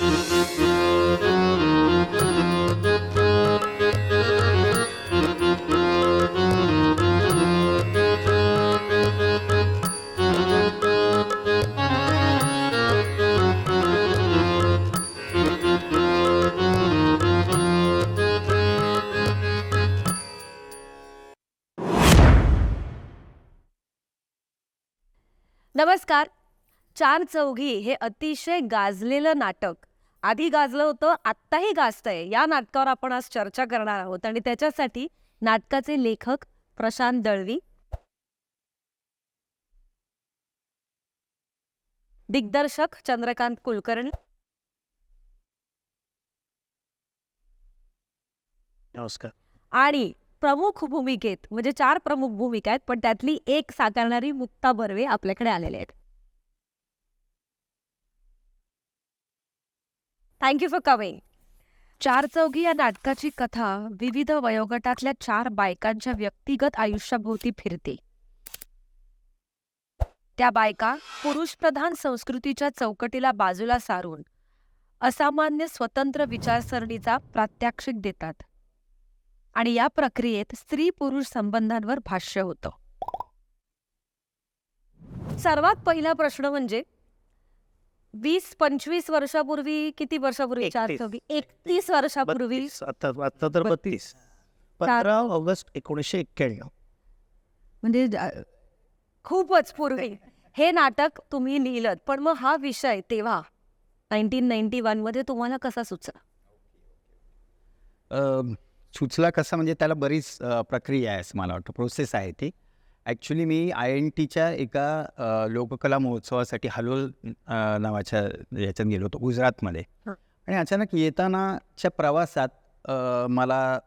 नमस्कार. चार चौघी हे अतिशय गाजलेलं नाटक आधी गाजलं होतं, आत्ताही गाजतंय. या नाटकावर आपण आज चर्चा करणार आहोत आणि त्याच्यासाठी नाटकाचे लेखक प्रशांत दळवी, दिग्दर्शक चंद्रकांत कुलकर्णी, नमस्कार. आणि प्रमुख भूमिकेत म्हणजे चार प्रमुख भूमिका आहेत, पण त्यातली एक साकारणारी मुक्ता बर्वे आपल्याकडे आलेले आहेत. Thank you for coming. चार चौघी या नाटकाची कथा विविध वयोगटातल्या चार बायकांच्या व्यक्तिगत आयुष्याभोवती फिरते. त्या बायका पुरुषप्रधान संस्कृतीच्या चौकटीला बाजूला सारून असामान्य स्वतंत्र विचारसरणीचा प्रात्यक्षिक देतात आणि या प्रक्रियेत स्त्री पुरुष संबंधांवर भाष्य होतं. सर्वात पहिला प्रश्न म्हणजे 20-25 वर्षापूर्वी, किती वर्षापूर्वी? 31 वर्षापूर्वी, आता तर 32. 15 ऑगस्ट 1991. म्हणजे खूपच पूर्वी हे नाटक तुम्ही लिहिलं. पण मग हा विषय तेव्हा 1991 मध्ये तुम्हाला कसा सुचला? सुचला कसा म्हणजे त्याला बरीच प्रक्रिया आहे असं मला वाटतं, प्रोसेस आहे ती. ॲक्च्युली मी INTच्या एका लोककला महोत्सवासाठी हलोल नावाच्या याच्यात गेलो होतो गुजरातमध्ये. आणि अचानक येतानाच्या प्रवासात मला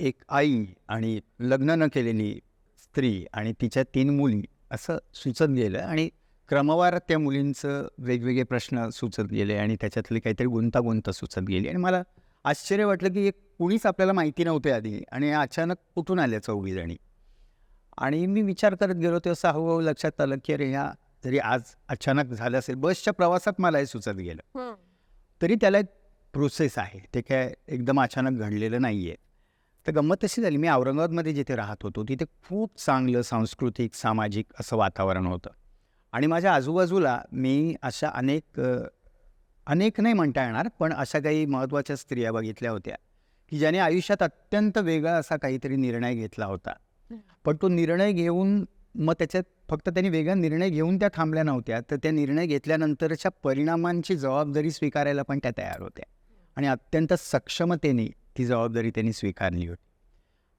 एक आई आणि लग्न न केलेली स्त्री आणि तिच्या 3 मुली असं सुचत गेलं आणि क्रमवार त्या मुलींचं वेगवेगळे प्रश्न सुचत गेले आणि त्याच्यातली काहीतरी गुंतागुंत सुचत गेली. आणि मला आश्चर्य वाटलं की कुणीच आपल्याला माहिती नव्हते आधी आणि अचानक कुठून आल्या 4 जणी. आणि मी विचार करत गेलो तेव्हा हळूहळू लक्षात आलं की अरे ह्या जरी आज अचानक झालं असेल, बसच्या प्रवासात मला हे सुचत गेलं, तरी त्याला एक प्रोसेस आहे. ते काय एकदम अचानक घडलेलं नाही आहे. तर गंमत अशी झाली, मी औरंगाबादमध्ये जिथे राहत होतो तिथे खूप चांगलं सांस्कृतिक सामाजिक असं वातावरण होतं. आणि माझ्या आजूबाजूला मी अशा अनेक नाही म्हणता येणार, पण अशा काही महत्त्वाच्या स्त्रिया बघितल्या होत्या की ज्याने आयुष्यात अत्यंत वेगळा असा काहीतरी निर्णय घेतला होता. पण तो निर्णय घेऊन मग त्याच्यात फक्त त्यांनी वेगळा निर्णय घेऊन त्या थांबल्या नव्हत्या, तर त्या निर्णय घेतल्यानंतरच्या परिणामांची जबाबदारी स्वीकारायला पण त्या तयार होत्या आणि अत्यंत सक्षमतेने ती जबाबदारी त्यांनी स्वीकारली होती.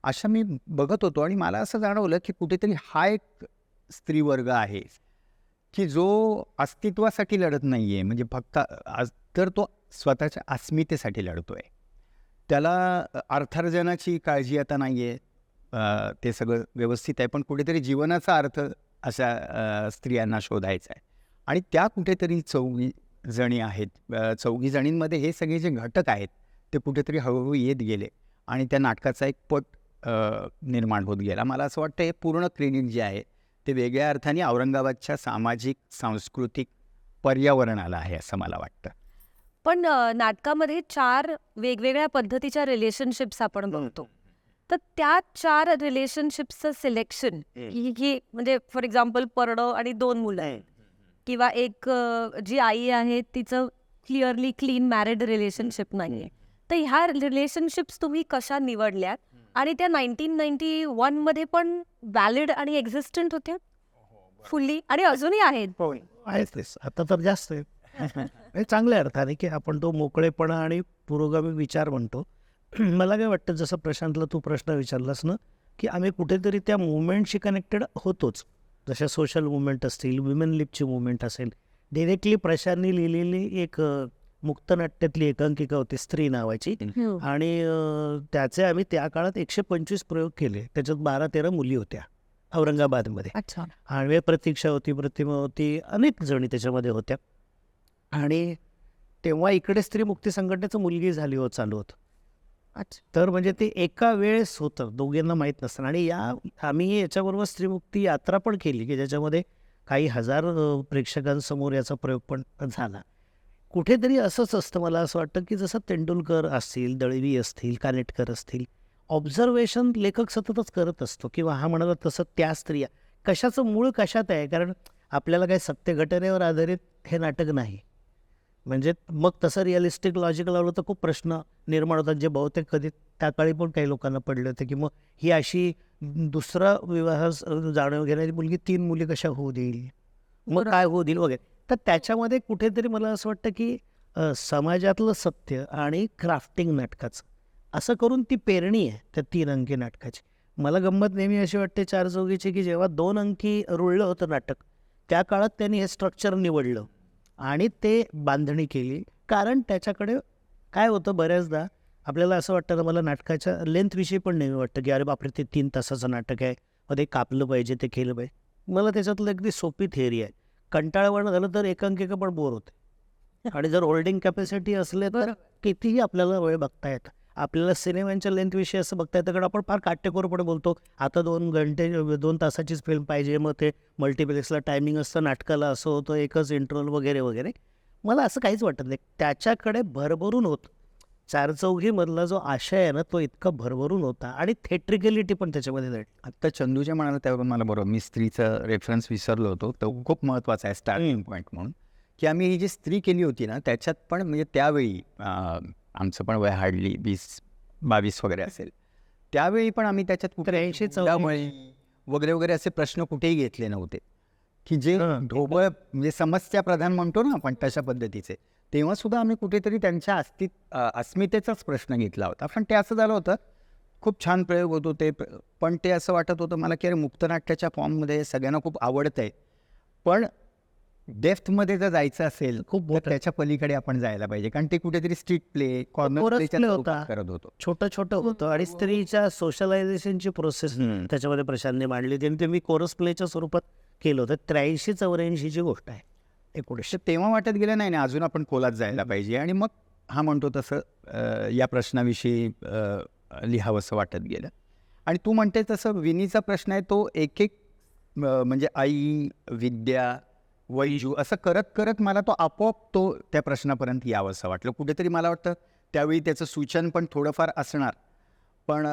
अशा मी बघत होतो आणि मला असं जाणवलं की कुठेतरी हा एक स्त्रीवर्ग आहे की जो अस्तित्वासाठी लढत नाही आहे, म्हणजे फक्त तर तो स्वतःच्या अस्मितेसाठी लढतो आहे. त्याला अर्थार्जनाची काळजी आता नाही आहे, ते सगळं व्यवस्थित आहे, पण कुठेतरी जीवनाचा अर्थ अशा स्त्रियांना शोधायचा आहे. आणि त्या कुठेतरी 4 जणी आहेत. 4 जणींमध्ये हे सगळे जे घटक आहेत ते कुठेतरी हळूहळू येत गेले आणि त्या नाटकाचा एक पट निर्माण होत गेला. मला असं वाटतं हे पूर्ण क्रेडिट जे आहे ते वेगळ्या अर्थाने औरंगाबादच्या सामाजिक सांस्कृतिक पर्यावरणाला आहे असं मला वाटतं. पण नाटकामध्ये 4 वेगवेगळ्या पद्धतीच्या रिलेशनशिप्स आपण बघतो. तर त्या 4 रिलेशनशिप्सचं सिलेक्शन ही म्हणजे फॉर एक्झाम्पल पर्ण आणि 2 मुलं आहेत किंवा एक जी आई आहे तिचं क्लिअरली क्लीन मॅरिड रिलेशनशिप नाही आहे. तर ह्या रिलेशनशिप्स तुम्ही कशा निवडल्यात आणि त्या 1991 मध्ये पण व्हॅलिड आणि एक्झिस्टंट होत्या फुल्ली आणि अजूनही आहेत? आहेच तेच. आता तर जास्त आहे. हे चांगल्या अर्थाने की आपण तो मोकळेपणा आणि पुरोगामी विचार म्हणतो. मला काय वाटतं, जसं प्रशांतला तू प्रश्न विचारलास ना, की आम्ही कुठेतरी त्या मुवमेंटशी कनेक्टेड होतोच. जशा सोशल मुवमेंट असतील, विमेन लिपची मुवमेंट असेल. डिरेक्टली प्रशांतनी लिहिलेली एक मुक्तनाट्यातली एकांकिका होती स्त्री नावाची आणि त्याचे आम्ही त्या काळात 125 प्रयोग केले. त्याच्यात 12-13 मुली होत्या औरंगाबादमध्ये. अच्छा. आणि प्रतीक्षा होती, प्रतिमा होती, अनेक जणी त्याच्यामध्ये होत्या. आणि तेव्हा इकडे स्त्री मुक्ती संघटनेचं मुलगी झाली होत चालू होतं. अच्छा. तर म्हणजे ते एका वेळेस होतं, दोघांना माहीत नसतं. आणि आम्ही याच्याबरोबर स्त्रीमुक्ती यात्रा पण केली की ज्याच्यामध्ये काही हजार प्रेक्षकांसमोर याचा प्रयोग पण झाला. कुठेतरी असंच असतं, मला असं वाटतं की जसं तेंडुलकर असतील, दळवी असतील, कानेटकर असतील, ऑब्झर्वेशन लेखक सततच करत असतो किंवा हा म्हणाला तसं त्या स्त्रिया कशाचं मूळ कशात आहे, कारण आपल्याला काही सत्य घटनेवर आधारित हे नाटक नाही. म्हणजे मग तसं रिअलिस्टिक लॉजिक लावलं तर खूप प्रश्न निर्माण होतात, जे बहुतेक कधी त्या काळी पण काही लोकांना पडले होते की मग ही अशी दुसरा विवाह जाणीव घेणारी मुलगी 3 मुली कशा होऊ देईल, मग बरोबर. काय होऊ देईल वगैरे. तर त्याच्यामध्ये कुठेतरी मला असं वाटतं की समाजातलं सत्य आणि क्राफ्टिंग नाटकाचं असं करून ती पेरणी आहे त्या 3 अंकी नाटकाची. मला गंमत नेहमी अशी वाटते चार चौघीची की जेव्हा 2 अंकी रुळलं होतं नाटक, त्या काळात त्यांनी हे स्ट्रक्चर निवडलं आणि ते बांधणी केली. कारण त्याच्याकडे काय होतं, बऱ्याचदा आपल्याला असं वाटतं ना, मला नाटकाच्या लेंथविषयी पण नेहमी वाटतं की अरे बापरे, ते 3 तासाचं नाटक आहे, मग ते कापलं पाहिजे, ते केलं पाहिजे. मला त्याच्यातलं अगदी सोपी थिअरी आहे. कंटाळवाणं झालं तर एकांकिका पण बोर होते आणि जर होल्डिंग कॅपॅसिटी असले तर कितीही आपल्याला वेळ बघता येतं. आपल्याला सिनेमांच्या लेंथविषयी असं बघता येतं, कारण आपण फार काटेकोरपणे बोलतो आता 2 घंटे 2 तासाचीच फिल्म पाहिजे, मग ते मल्टिप्लेक्सला टायमिंग असतं, नाटकाला असं होतं, एकच इंटरव्हल वगैरे वगैरे. मला असं काहीच वाटत नाही. त्याच्याकडे भरभरून होतं. चारचौघीमधला जो आशय आहे ना, तो इतका भरभरून होता आणि थिएट्रिकॅलिटी पण त्याच्यामध्ये दडली. आत्ता चंदूच्या म्हणाला त्यावर मला बरोबर, मी स्त्रीचा रेफरन्स विसरलो होतो, तो खूप महत्त्वाचा आहे स्टार्टिंग पॉईंट म्हणून, की आम्ही ही जी स्त्री केली होती ना त्याच्यात पण म्हणजे त्यावेळी आमचं पण वय हार्डली 20-22 वगैरे असेल, त्यावेळी पण आम्ही त्याच्यात कुठे 83-84 वगैरे वगैरे असे प्रश्न कुठेही घेतले नव्हते, की जे ढोबळ म्हणजे समस्या प्रधान म्हणतो ना आपण तशा पद्धतीचे. तेव्हा सुद्धा आम्ही कुठेतरी त्यांच्या अस्मितेचाच प्रश्न घेतला होता. पण ते असं झालं होतं, खूप छान प्रयोग होतो ते, पण ते असं वाटत होतं मला की अरे मुक्तनाट्याच्या फॉर्ममध्ये सगळ्यांना खूप आवडतं आहे, पण डेप्थमध्ये जर जायचं असेल खूप तर त्याच्या पलीकडे आपण जायला पाहिजे, कारण ते कुठेतरी street play, corner Chorus प्लेच्या play स्वरूपात होता. करत होतो. छोटं छोटं होतं आणि स्त्रीच्या सोशलायझेशनची प्रोसेस त्याच्यामध्ये प्रशांतने मांडली होती आणि ते मी कोरस प्लेच्या स्वरूपात केलं होतं. 83-84ची गोष्ट आहे, 1900. तर तेव्हा वाटत गेलं नाही अजून आपण खोलात जायला पाहिजे, आणि मग हा म्हणतो तसं या प्रश्नाविषयी लिहावंसं वाटत गेलं. आणि तू म्हणते तसं विनीचा प्रश्न आहे तो एक एक म्हणजे आई, विद्या, वैजू असं करत करत मला तो आपोआप तो त्या प्रश्नापर्यंत यावंसं वाटलं. कुठेतरी मला वाटतं त्यावेळी त्याचं सूचन पण थोडंफार असणार, पण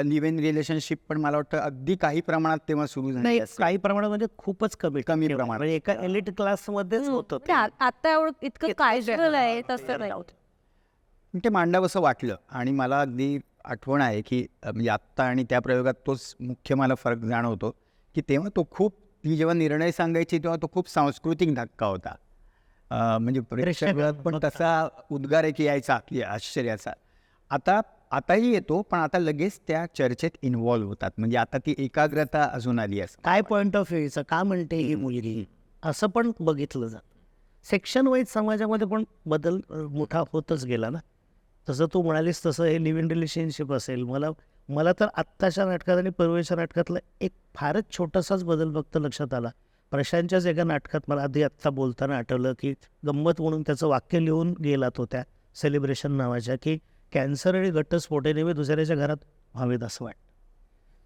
लिव्ह इन रिलेशनशिप पण मला वाटतं अगदी काही प्रमाणात तेव्हा सुरू झाली नाही, असेल. काही प्रमाणात म्हणजे खूपच कमी प्रमाणात. म्हणजे एका एलिट क्लासमध्येच होतं ते. आता एवढं इतकं कॅज्युअल आहे तसं नाही. पण ते मांडावंसं वाटलं. आणि मला अगदी आठवण आहे की म्हणजे आत्ता आणि त्या प्रयोगात तोच मुख्य मला फरक जाणवतो, की तेव्हा तो खूप, ती जेव्हा निर्णय सांगायची तेव्हा तो खूप सांस्कृतिक धक्का होता. म्हणजे प्रेक्षकात पण तसा उद्गार एक यायचा की आश्चर्याचा. आताही येतो, पण आता लगेच त्या चर्चेत इन्व्हॉल्व्ह होतात. म्हणजे आता ती एकाग्रता अजून आली असं. काय पॉईंट ऑफ व्ह्यूचं, का म्हणते ही मुलगी, असं पण बघितलं जातं. सेक्शन वाईज समाजामध्ये पण बदल मोठा होतच गेला ना. तसं तू म्हणालीस तसं हे लिव्ह इन रिलेशनशिप असेल, मला तर आत्ताच्या नाटकात आणि पूर्वीच्या नाटकातला एक फारच छोटासाच बदल फक्त लक्षात आला. प्रशांतच्याच एका नाटकात मला आत्ता बोलताना आठवलं की गंमत म्हणून त्याचं वाक्य लिहून गेला तो त्या सेलिब्रेशन नावाच्या, की कॅन्सर आणि घटस्फोट हे नेहमी दुसऱ्याच्या घरात व्हावेत असं वाटतं.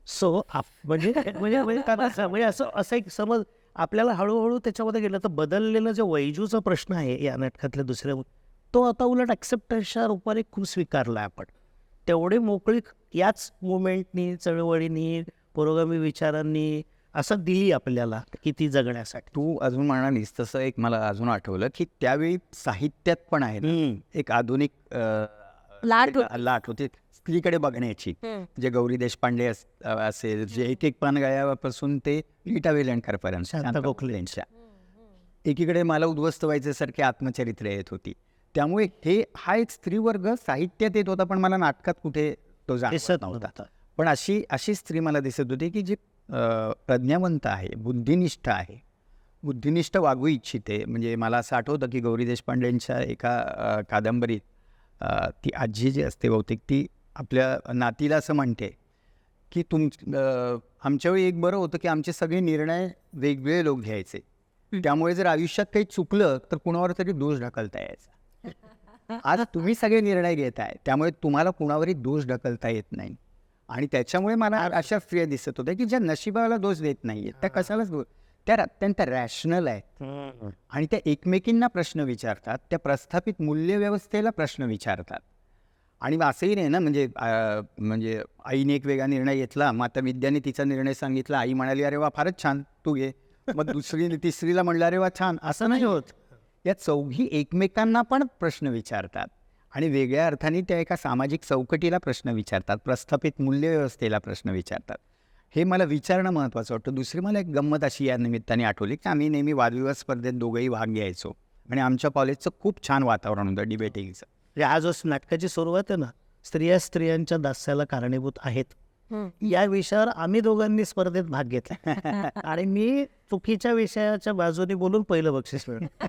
सो म्हणजे म्हणजे म्हणजे काय म्हणजे असं एक समज आपल्याला हळूहळू त्याच्यामध्ये गेलं तर बदललेला जो वैजूचा प्रश्न आहे या नाटकातल्या दुसऱ्या, तो आता उलट ॲक्सेप्टन्सच्या रूपाने खूप स्वीकारला आपण. तेवढी मोकळीक याच मुवमेंटनी, चळवळींनी, पुरोगामी विचारांनी असं दिली आपल्याला की ती जगण्यासाठी. तू अजून म्हणालीस तसं एक मला अजून आठवलं की त्यावेळी साहित्यात पण आहे ना, एक आधुनिक लाट होती स्त्रीकडे बघण्याची. जे गौरी देशपांडे असेल, जे एक एक पान गळ्यापासून ते रीटा वेलणकरपर्यंत, शांता गोखलेंच्या एकीकडे मला उद्ध्वस्त व्हायच्यासारखी आत्मचरित्र येत होती. त्यामुळे हा एक स्त्रीवर्ग साहित्यात येत होता, पण मला नाटकात कुठे तो जाणवत नव्हता. पण अशी स्त्री मला दिसत होती की जी प्रज्ञावंत आहे, बुद्धिनिष्ठ आहे, बुद्धिनिष्ठ वागू इच्छिते. म्हणजे मला असं आठवतं की गौरी देशपांडेंच्या एका कादंबरीत ती आजी जी असते बहुतेक, ती आपल्या नातीला असं म्हणते की आमच्या वेळी एक बरं होतं की आमचे सगळे निर्णय वेगवेगळे लोक घ्यायचे, त्यामुळे जर आयुष्यात काही चुकलं तर कुणावर तरी दोष ढकलता यायचा. आज तुम्ही सगळे निर्णय घेताय, त्यामुळे तुम्हाला कुणावरही दोष ढकलता येत नाही. आणि त्याच्यामुळे मला अशा स्त्रिया दिसत होत्या की ज्या नशिबाला दोष देत नाहीये, त्या कशालाच त्या अत्यंत रॅशनल आहेत आणि त्या एकमेकींना प्रश्न विचारतात, त्या प्रस्थापित मूल्यव्यवस्थेला प्रश्न विचारतात. आणि मग असंही नाही ना, म्हणजे आईने एक वेगळा निर्णय घेतला, मग आता विद्याने तिचा निर्णय सांगितला, आई म्हणाली अरे वा फारच छान तू घे, मग दुसरी तिसरीला म्हणलं अरे वा छान, असं नाही होत. या चौघी एकमेकांना पण प्रश्न विचारतात आणि वेगळ्या अर्थाने त्या एका सामाजिक चौकटीला प्रश्न विचारतात, प्रस्थापित मूल्यव्यवस्थेला प्रश्न विचारतात. हे मला विचारणं महत्त्वाचं वाटतं. दुसरी मला एक गंमत अशी या निमित्ताने आठवली की आम्ही नेहमी वादविवाद स्पर्धेत दोघंही भाग घ्यायचो आणि आमच्या कॉलेजचं खूप छान वातावरण होतं डिबेटिंगचं. म्हणजे आज नाटकाची सुरुवात आहे ना, स्त्रियांच्या दास्याला कारणीभूत आहेत, या विषयावर आम्ही दोघांनी स्पर्धेत भाग घेतला आणि मी चुकीच्या विषयाच्या बाजूने बोलून पहिलं बक्षीस मिळवलं.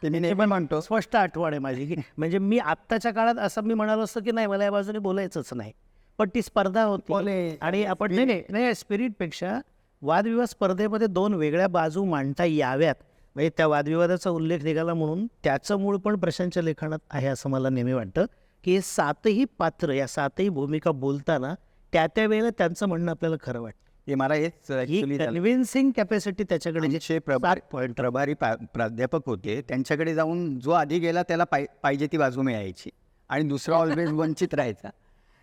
ते मी नेहमी म्हणतो. स्पष्ट आठवण आहे माझी की म्हणजे मी आत्ताच्या काळात असं मी म्हणालो असतं की नाही मला या बाजूने बोलायचंच नाही, पण ती स्पर्धा होती आणि आपण नाही स्पिरिटपेक्षा वादविवाद स्पर्धेमध्ये दोन वेगळ्या बाजू मांडता याव्यात, म्हणजे त्या वादविवादाचा उल्लेख निघाला म्हणून त्याचं मूळ पण प्रशांतच्या लेखनात आहे असं मला नेहमी वाटतं की हे सातही पात्र या सातही भूमिका बोलताना त्या वेळेला त्यांचं म्हणणं आपल्याला खरं वाटतं. हे मला हेच ॲक्च्युली कन्व्हिन्सिंग कॅपॅसिटी त्याच्याकडे जे प्रभारी प्राध्यापक होते त्यांच्याकडे जाऊन जो आधी गेला त्याला पाहिजे ती बाजू मिळायची आणि दुसरा ऑलवेज वंचित राहायचा.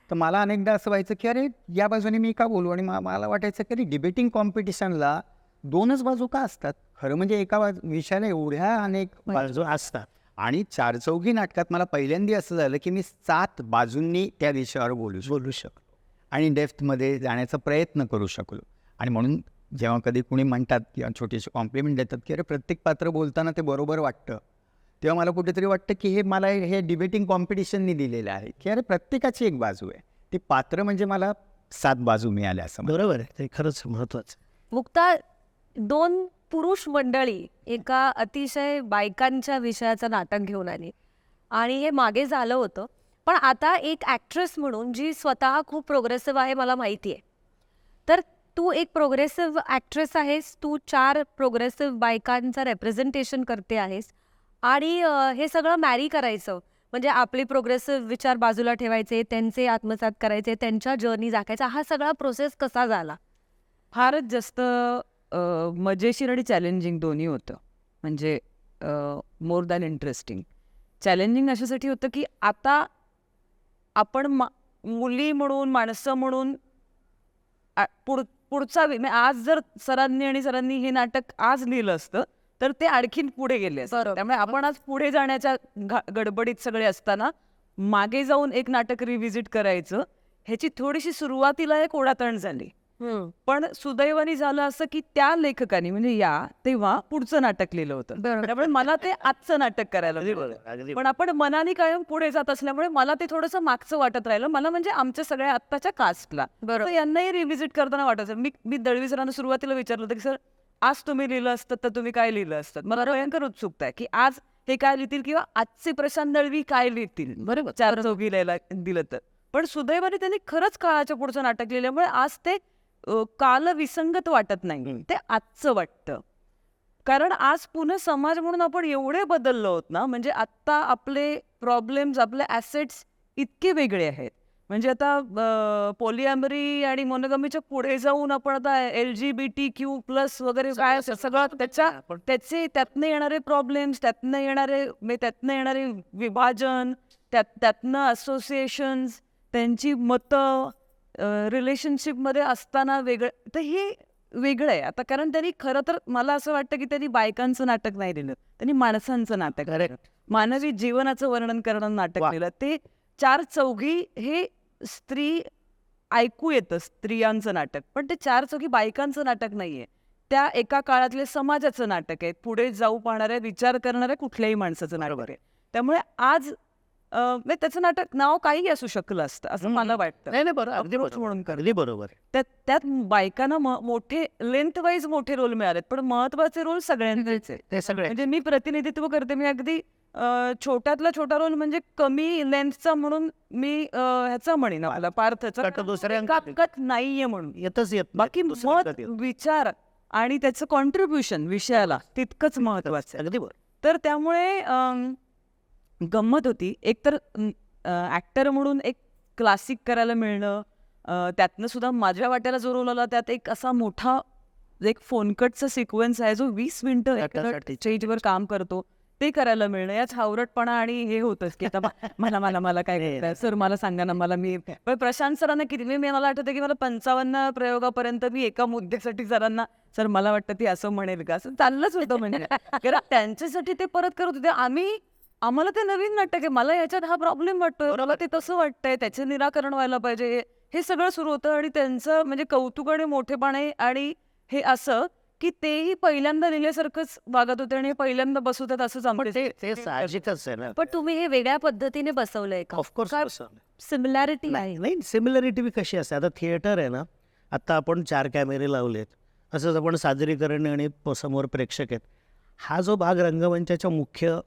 तर मला अनेकदा असं व्हायचं की अरे या बाजूने मी का बोलू, आणि मला वाटायचं की अरे डिबेटिंग कॉम्पिटिशनला दोनच बाजू का असतात. खरं म्हणजे एका विषयाला एवढ्या अनेक बाजू असतात. आणि चारचौघी नाटकात मला पहिल्यांदा असं झालं की मी 7 बाजूंनी त्या विषयावर बोलू शकलो आणि डेप्थमध्ये जाण्याचा प्रयत्न करू शकलो. आणि म्हणून जेव्हा कधी कुणी म्हणतात किंवा छोटीशी कॉम्प्लिमेंट देतात की अरे प्रत्येक पात्र बोलताना ते बरोबर वाटतं, तेव्हा मला कुठेतरी वाटतं की हे मला हे डिबेटिंग कॉम्पिटिशननी दिलेलं आहे की अरे प्रत्येकाची एक बाजू आहे, ती पात्र म्हणजे मला 7 बाजू मिळाल्या असं. बरोबर आहे, ते खरंच महत्त्वाचं. मुक्ता, 2 पुरुष मंडळी एका अतिशय बायकांच्या विषयाचं नाटक घेऊन आली आणि हे मागे झालं होतं, पण आता एक ॲक्ट्रेस म्हणून जी स्वतः खूप प्रोग्रेसिव्ह आहे मला माहिती आहे, तर तू एक प्रोग्रेसिव्ह ॲक्ट्रेस आहेस, तू 4 प्रोग्रेसिव्ह बायकांचं रेप्रेझेंटेशन करते आहेस आणि हे सगळं मॅरी करायचं म्हणजे आपले प्रोग्रेसिव्ह विचार बाजूला ठेवायचे, त्यांचे आत्मसात करायचे, त्यांच्या जर्नी दाखायचा, हा सगळा प्रोसेस कसा झाला? फारच जास्त मजेशीर आणि चॅलेंजिंग दोन्ही होतं. म्हणजे मोर दॅन इंटरेस्टिंग. चॅलेंजिंग अशासाठी होतं की आता आपण मुली म्हणून, माणसं म्हणून पुढचा आज जर सरांनी हे नाटक आज लिहिलं असतं तर ते आणखीन पुढे गेले असते. त्यामुळे आपण आज पुढे जाण्याच्या गडबडीत सगळे असताना मागे जाऊन एक नाटक रिव्हिजिट करायचं, ह्याची थोडीशी सुरुवातीला एक ओढाताण झाली. पण सुदैवाने झालं असं की त्या लेखकाने म्हणजे तेव्हा पुढचं नाटक लिहिलं होतं, त्यामुळे मला ते आजचं नाटक करायला मिळालं. पण आपण मनाने कायम पुढे जात असल्यामुळे मला ते थोडंसं मागचं वाटत राहिलं. मला म्हणजे आमच्या सगळ्या आत्ताच्या कास्टला यांनाही रिव्हिजिट करताना वाटायचं. मी दळवी सरांना सुरुवातीला विचारलं होतं की सर आज तुम्ही लिहिलं असतं तर तुम्ही काय लिहिलं असतं. मला भयंकर उत्सुकता आहे की आज हे काय लिहितील किंवा आजचे प्रशांत दळवी काय लिहितील. बरोबर, 4 चौघी लिहायला दिलं तर. पण सुदैवाने त्यांनी खरंच काळाच्या पुढचं नाटक लिहिल्यामुळे आज ते कालविसंगत वाटत नाही, ते आजचं वाटतं. कारण आज पुन्हा समाज म्हणून आपण एवढे बदललो आहोत ना, म्हणजे आत्ता आपले प्रॉब्लेम्स, आपले ॲसेट्स इतके वेगळे आहेत. म्हणजे आता पॉलिॲमरी आणि मोनोगमीच्या पुढे जाऊन आपण आता LGBTQ+ वगैरे काय सगळं त्यातनं येणारे प्रॉब्लेम्स, त्यातनं येणारे विभाजन, त्यातनं असोसिएशन्स, त्यांची मतं, रिलेशनशिपमध्ये असताना वेगळं. तर हे वेगळं आहे आता, कारण त्यांनी खरं तर मला असं वाटतं की त्यांनी बायकांचं नाटक नाही लिहिलं, त्यांनी माणसांचं नाटक, मानवी जीवनाचं वर्णन करणं नाटक लिहिलं. ते 4 चौघी हे स्त्री ऐकू येतं स्त्रियांचं नाटक, पण ते 4 चौघी बायकांचं नाटक नाहीये, त्या एका काळातले समाजाचं नाटक आहे, पुढे जाऊ पाहणाऱ्या, विचार करणाऱ्या कुठल्याही माणसाचं नाटक आहे. त्यामुळे आज त्याचं नाटक नाव काही असू शकलं असतं असं मला वाटतं. अगदी बरोबर. त्यात बायकांना मोठे लेंथ वाईज मोठे रोल मिळालेत, पण महत्वाचे रोल सगळ्यांचेच आहे. ते सगळे म्हणजे मी प्रतिनिधित्व करते, मी अगदी छोट्यातला छोटा रोल म्हणजे कमी लेंथचा म्हणून मी ह्याचा म्हणेन आपला पार्थचा, दुसऱ्या नाहीये म्हणून येतच येत. बाकी मत, विचार आणि त्याचं कॉन्ट्रीब्युशन विषयाला तितकंच महत्वाचं आहे. अगदी बरोबर. तर त्यामुळे गंमत होती. एकतर ॲक्टर म्हणून एक क्लासिक करायला मिळणं, त्यातनं सुद्धा माझ्या वाट्याला जो रोल आला त्यात एक असा मोठा एक फोनकटचा सिक्वेन्स आहे जो 20 मिनिटं त्याच्यासाठी. स्टेजवर काम करतो ते करायला मिळणं याच हावरटपणा आणि हे होतच की आता मला मला मला काय करताय सर मला सांगा ना मला मी पण प्रशांत सरांना किती मला आठवतं की मला 55 प्रयोगापर्यंत मी एका मुद्द्यासाठी सरांना सर मला वाटतं ती असं म्हणेल का असं चाललंच होतं म्हणजे कारण त्यांच्यासाठी ते परत करत होते आम्हाला ते नवीन नाटक आहे मला ह्याच्यात हा प्रॉब्लेम वाटतोय मला ते तसं वाटतंय त्याचं निराकरण व्हायला पाहिजे हे सगळं सुरू होतं आणि त्यांचं म्हणजे कौतुक आणि मोठेपणे आणि हे असं की तेही पहिल्यांदा लिहिल्यासारखंच वागत होते आणि हे पहिल्यांदा बसवतात असंच पण आमचे ते साहजिकच आहे ना. पण तुम्ही हे वेगळ्या पद्धतीने बसवलंय का ऑफकोर्स काय सिमिलॅरिटी आहे नाही सिमिलरिटी बी कशी असते आता थिएटर आहे ना आता आपण 4 कॅमेरे लावलेत असंच आपण सादरीकरण आणि समोर प्रेक्षक आहेत हा जो भाग रंगमंचाच्या मुख्य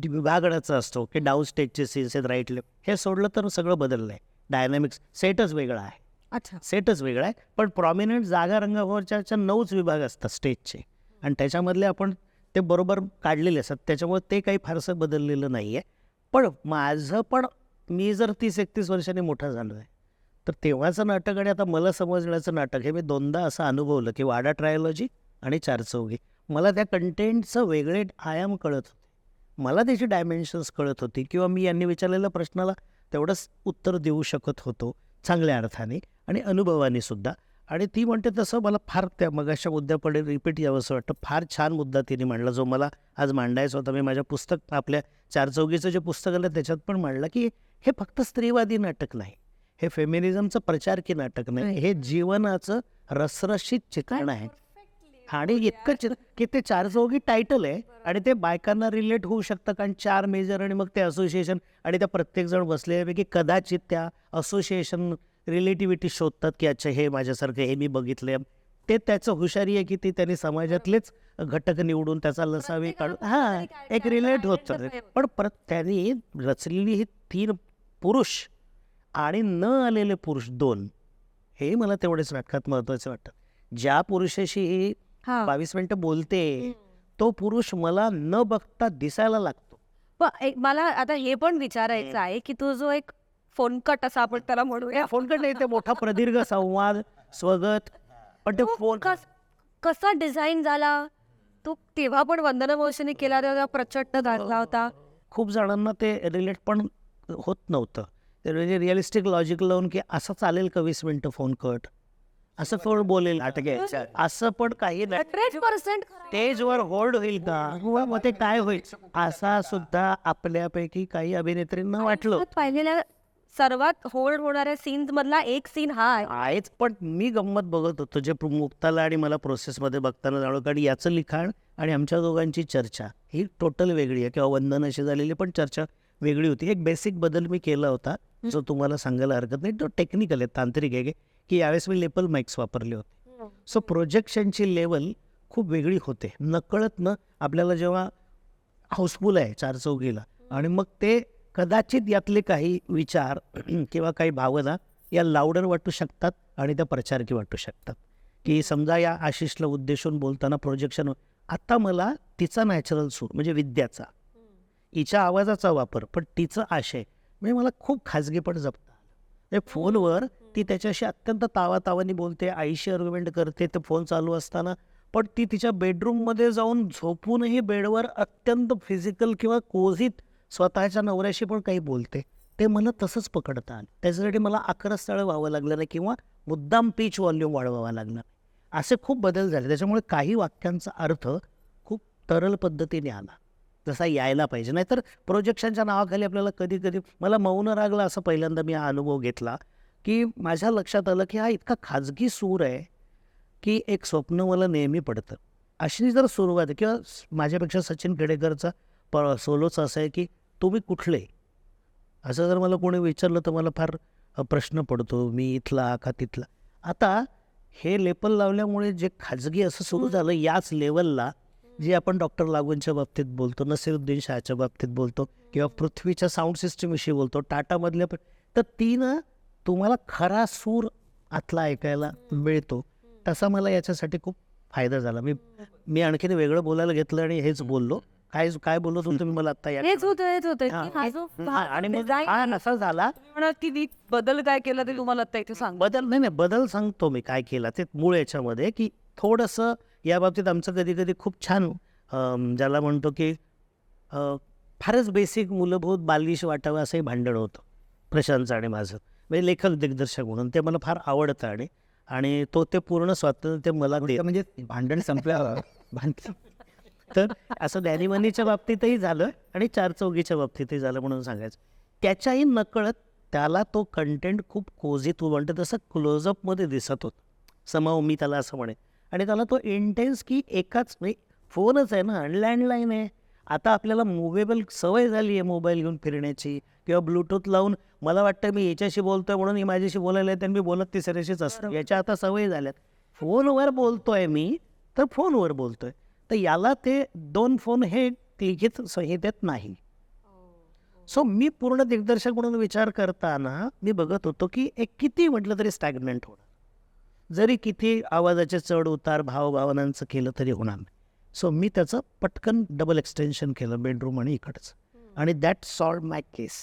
विभागण्याचा असतो की डाऊन स्टेजचे सीन्स आहेत राईट लेफ्ट हे सोडलं तर सगळं बदललं आहे डायनॅमिक्स सेटच वेगळा आहे अच्छा सेटच वेगळा आहे पण प्रॉमिनंट जागा रंगावरच्या 9च विभाग असतात स्टेजचे आणि त्याच्यामधले आपण ते बरोबर काढलेले असतात त्याच्यामुळे ते काही फारसं बदललेलं नाही आहे पण माझं पण मी जर 30-31 वर्षांनी मोठा झालो आहे तर तेव्हाचं नाटक आणि आता मला समजण्याचं नाटक हे मी 2दा असं अनुभवलं की वाडा ट्रायोलॉजी आणि चारचौघी मला त्या कंटेंटचं वेगळे आयाम कळत होते मला त्याची डायमेन्शन्स कळत होती किंवा मी यांनी विचारलेल्या प्रश्नाला तेवढंच उत्तर देऊ शकत होतो चांगल्या अर्थाने आणि अनुभवाने सुद्धा आणि ती म्हणते तसं मला फार त्या मगाच्या मुद्द्याकडे रिपीट यावंसं वाटतं फार छान मुद्दा तिने मांडला जो मला आज मांडायचा होता मी माझ्या पुस्तक आपल्या चारचौघीचं जे पुस्तक आलं त्याच्यात पण मांडलं की हे फक्त स्त्रीवादी नाटक नाही हे फेमिनिझमचं प्रचार की नाटक नाही हे जीवनाचं रसरशीत चित्रण आहे आणि इतकं की ते चारचौघी टायटल आहे आणि ते बायकांना रिलेट होऊ शकतं कारण 4 मेजर आणि मग ते असोसिएशन आणि त्या प्रत्येकजण बसलेल्यापैकी कदाचित त्या असोसिएशन रिलेटिव्हिटी शोधतात की अच्छा हे माझ्यासारखं हे मी बघितलंय ते त्याचं हुशारी आहे की ते त्यांनी समाजातलेच घटक निवडून त्याचा लसावी काढून हां एक रिलेट होतं पण त्यांनी रचलेली ही 3 पुरुष आणि न आलेले पुरुष 2 हे मला तेवढेच नाटकात महत्त्वाचं वाटतं ज्या पुरुषाशी ही 22 मिनिटं बोलते तो पुरुष मला न बघता दिसायला लागतो पण मला आता हे पण विचारायचं आहे की तो जो एक फोन कट असा आपण त्याला म्हणूया फोनकडे नाही ते मोठा प्रदीर्घ संवाद स्वगत पण ते फोन कसा डिझाईन झाला तो तेव्हा पण वंदना मावशीने केला तेव्हा प्रचंड गाजला होता खूप जणांना ते रिलेट पण होत नव्हतं ते म्हणजे रिअलिस्टिक लॉजिक लावून की असं चालेल का 20 मिनिटं फोन कट असं कोण बोलेल असं पण काही नाही 100% स्टेजवर होल्ड होईल का किंवा मग ते काय होईल असा सुद्धा आपल्यापैकी काही अभिनेत्रींना वाटलं पाहिलेल्या सर्वात होल्ड होणाऱ्या सीन्स मधला एक सीन हा आहे आहेच पण मी गंमत बघत होतो जे मुक्ताला आणि मला प्रोसेसमध्ये बघताना जाणवलं कारण याचं लिखाण आणि आमच्या दोघांची चर्चा ही टोटल वेगळी आहे किंवा वंदनाशी झालेली पण चर्चा वेगळी होती एक बेसिक बदल मी केला होता जो तुम्हाला सांगायला हरकत नाही तो टेक्निकल आहे तांत्रिक आहे की यावेळेस मी लेपल माईक्स वापरले होते सो प्रोजेक्शनची लेवल खूप वेगळी होते नकळत न आपल्याला जेव्हा हाऊसफुल आहे चारचौघीला आणि मग ते कदाचित यातले काही विचार किंवा काही भावना या लाऊडर वाटू शकतात आणि त्या प्रचारकी वाटू शकतात की समजा या आशिषला उद्देशून बोलताना प्रोजेक्शन आता मला तिचा नॅचरल सूर म्हणजे विद्याचा हिच्या आवाजाचा वापर पण तिचं आशय म्हणजे मला खूप खाजगीपण जपता आलं फोनवर ती त्याच्याशी अत्यंत तावातावानी बोलते आईशी आर्ग्युमेंट करते ते फोन चालू असताना पण ती तिच्या बेडरूममध्ये जाऊन झोपूनही बेडवर अत्यंत फिजिकल किंवा कोझीत स्वतःच्या नवऱ्याशी पण काही बोलते ते मला तसंच पकडता आलं त्याच्यासाठी मला 11 स्थळं व्हावं लागलं नाही किंवा मुद्दाम पिच व्हॉल्यूम वाढवावा लागला असे खूप बदल झाले त्याच्यामुळे काही वाक्यांचा अर्थ खूप तरल पद्धतीने आला जसा यायला पाहिजे नाहीतर प्रोजेक्शनच्या नावाखाली आपल्याला कधी कधी मला मौन रागला असं पहिल्यांदा मी हा अनुभव घेतला की माझ्या लक्षात आलं की हा इतका खाजगी सूर आहे की एक स्वप्न मला नेहमी पडतं अशी जर सुरुवात आहे किंवा माझ्यापेक्षा सचिन खेडेकरचा सोलोचं असं आहे की तुम्ही कुठले असं जर मला कोणी विचारलं तर मला फार प्रश्न पडतो मी इथला का तिथला आता हे लेपल लावल्यामुळे जे खाजगी असं सुरू झालं याच लेवलला जे आपण डॉक्टर लागूंच्या बाबतीत बोलतो नसीरुद्दीन शहाच्या बाबतीत बोलतो किंवा पृथ्वीच्या साऊंड सिस्टमविषयी बोलतो टाटामधल्या तर ती ना तुम्हाला खरा सूर आतला ऐकायला मिळतो तसा मला याच्यासाठी खूप फायदा झाला मी आणखीन वेगळं बोलायला घेतलं आणि हेच बोललो काय बोललो तुम्ही मला आता हेच होतं आणि मग हा असा झाला की बदल काय केला ते तुम्हाला आता इथे सांग बदल नाही बदल सांगतो मी काय केला ते मूळ याच्यामध्ये की थोडंसं या बाबतीत आमचं कधी कधी खूप छान ज्याला म्हणतो की फारच बेसिक मूलभूत बालिश वाटावं असंही भांडण होतं प्रशांतचं आणि माझं, म्हणजे लेखक दिग्दर्शक म्हणून ते मला फार आवडतं आणि आणि तो ते पूर्ण स्वातंत्र्य मला दे. म्हणजे भांडण संपलं तर असं डॅनिमनीच्या बाबतीतही झालं आणि चारचौघीच्या बाबतीतही झालं म्हणून सांगायचं. त्याच्याही नकळत त्याला तो कंटेंट खूप कोझी, तू म्हणतो तसं क्लोजअपमध्ये दिसत होतं समाव, मी त्याला असं म्हणेन. आणि त्याला तो इंटेन्स की एकाच म्हणजे फोनच आहे ना, लँडलाईन आहे. आता आपल्याला मुव्हेबल सवय झाली आहे मोबाईल घेऊन फिरण्याची किंवा ब्लूटूथ लावून, मला वाटतं मी याच्याशी बोलतोय म्हणून ही माझ्याशी बोलायला येते आणि मी बोलत तिसऱ्याशीच असतो, याच्या आता सवय झाल्यात. फोनवर बोलतोय मी तर फोनवर बोलतोय, तर याला ते 2 फोन हे लिखित संहितेत नाही. सो मी पूर्ण दिग्दर्शक म्हणून विचार करताना मी बघत होतो की एक किती म्हटलं तरी स्टॅग्नंट होणार, जरी किती आवाजाचे चढ उतार भावभावनांचं केलं तरी होणार नाही. सो मी त्याचं पटकन डबल एक्सटेन्शन केलं बेडरूम आणि इकडचं, आणि दॅट सॉल्व माय केस.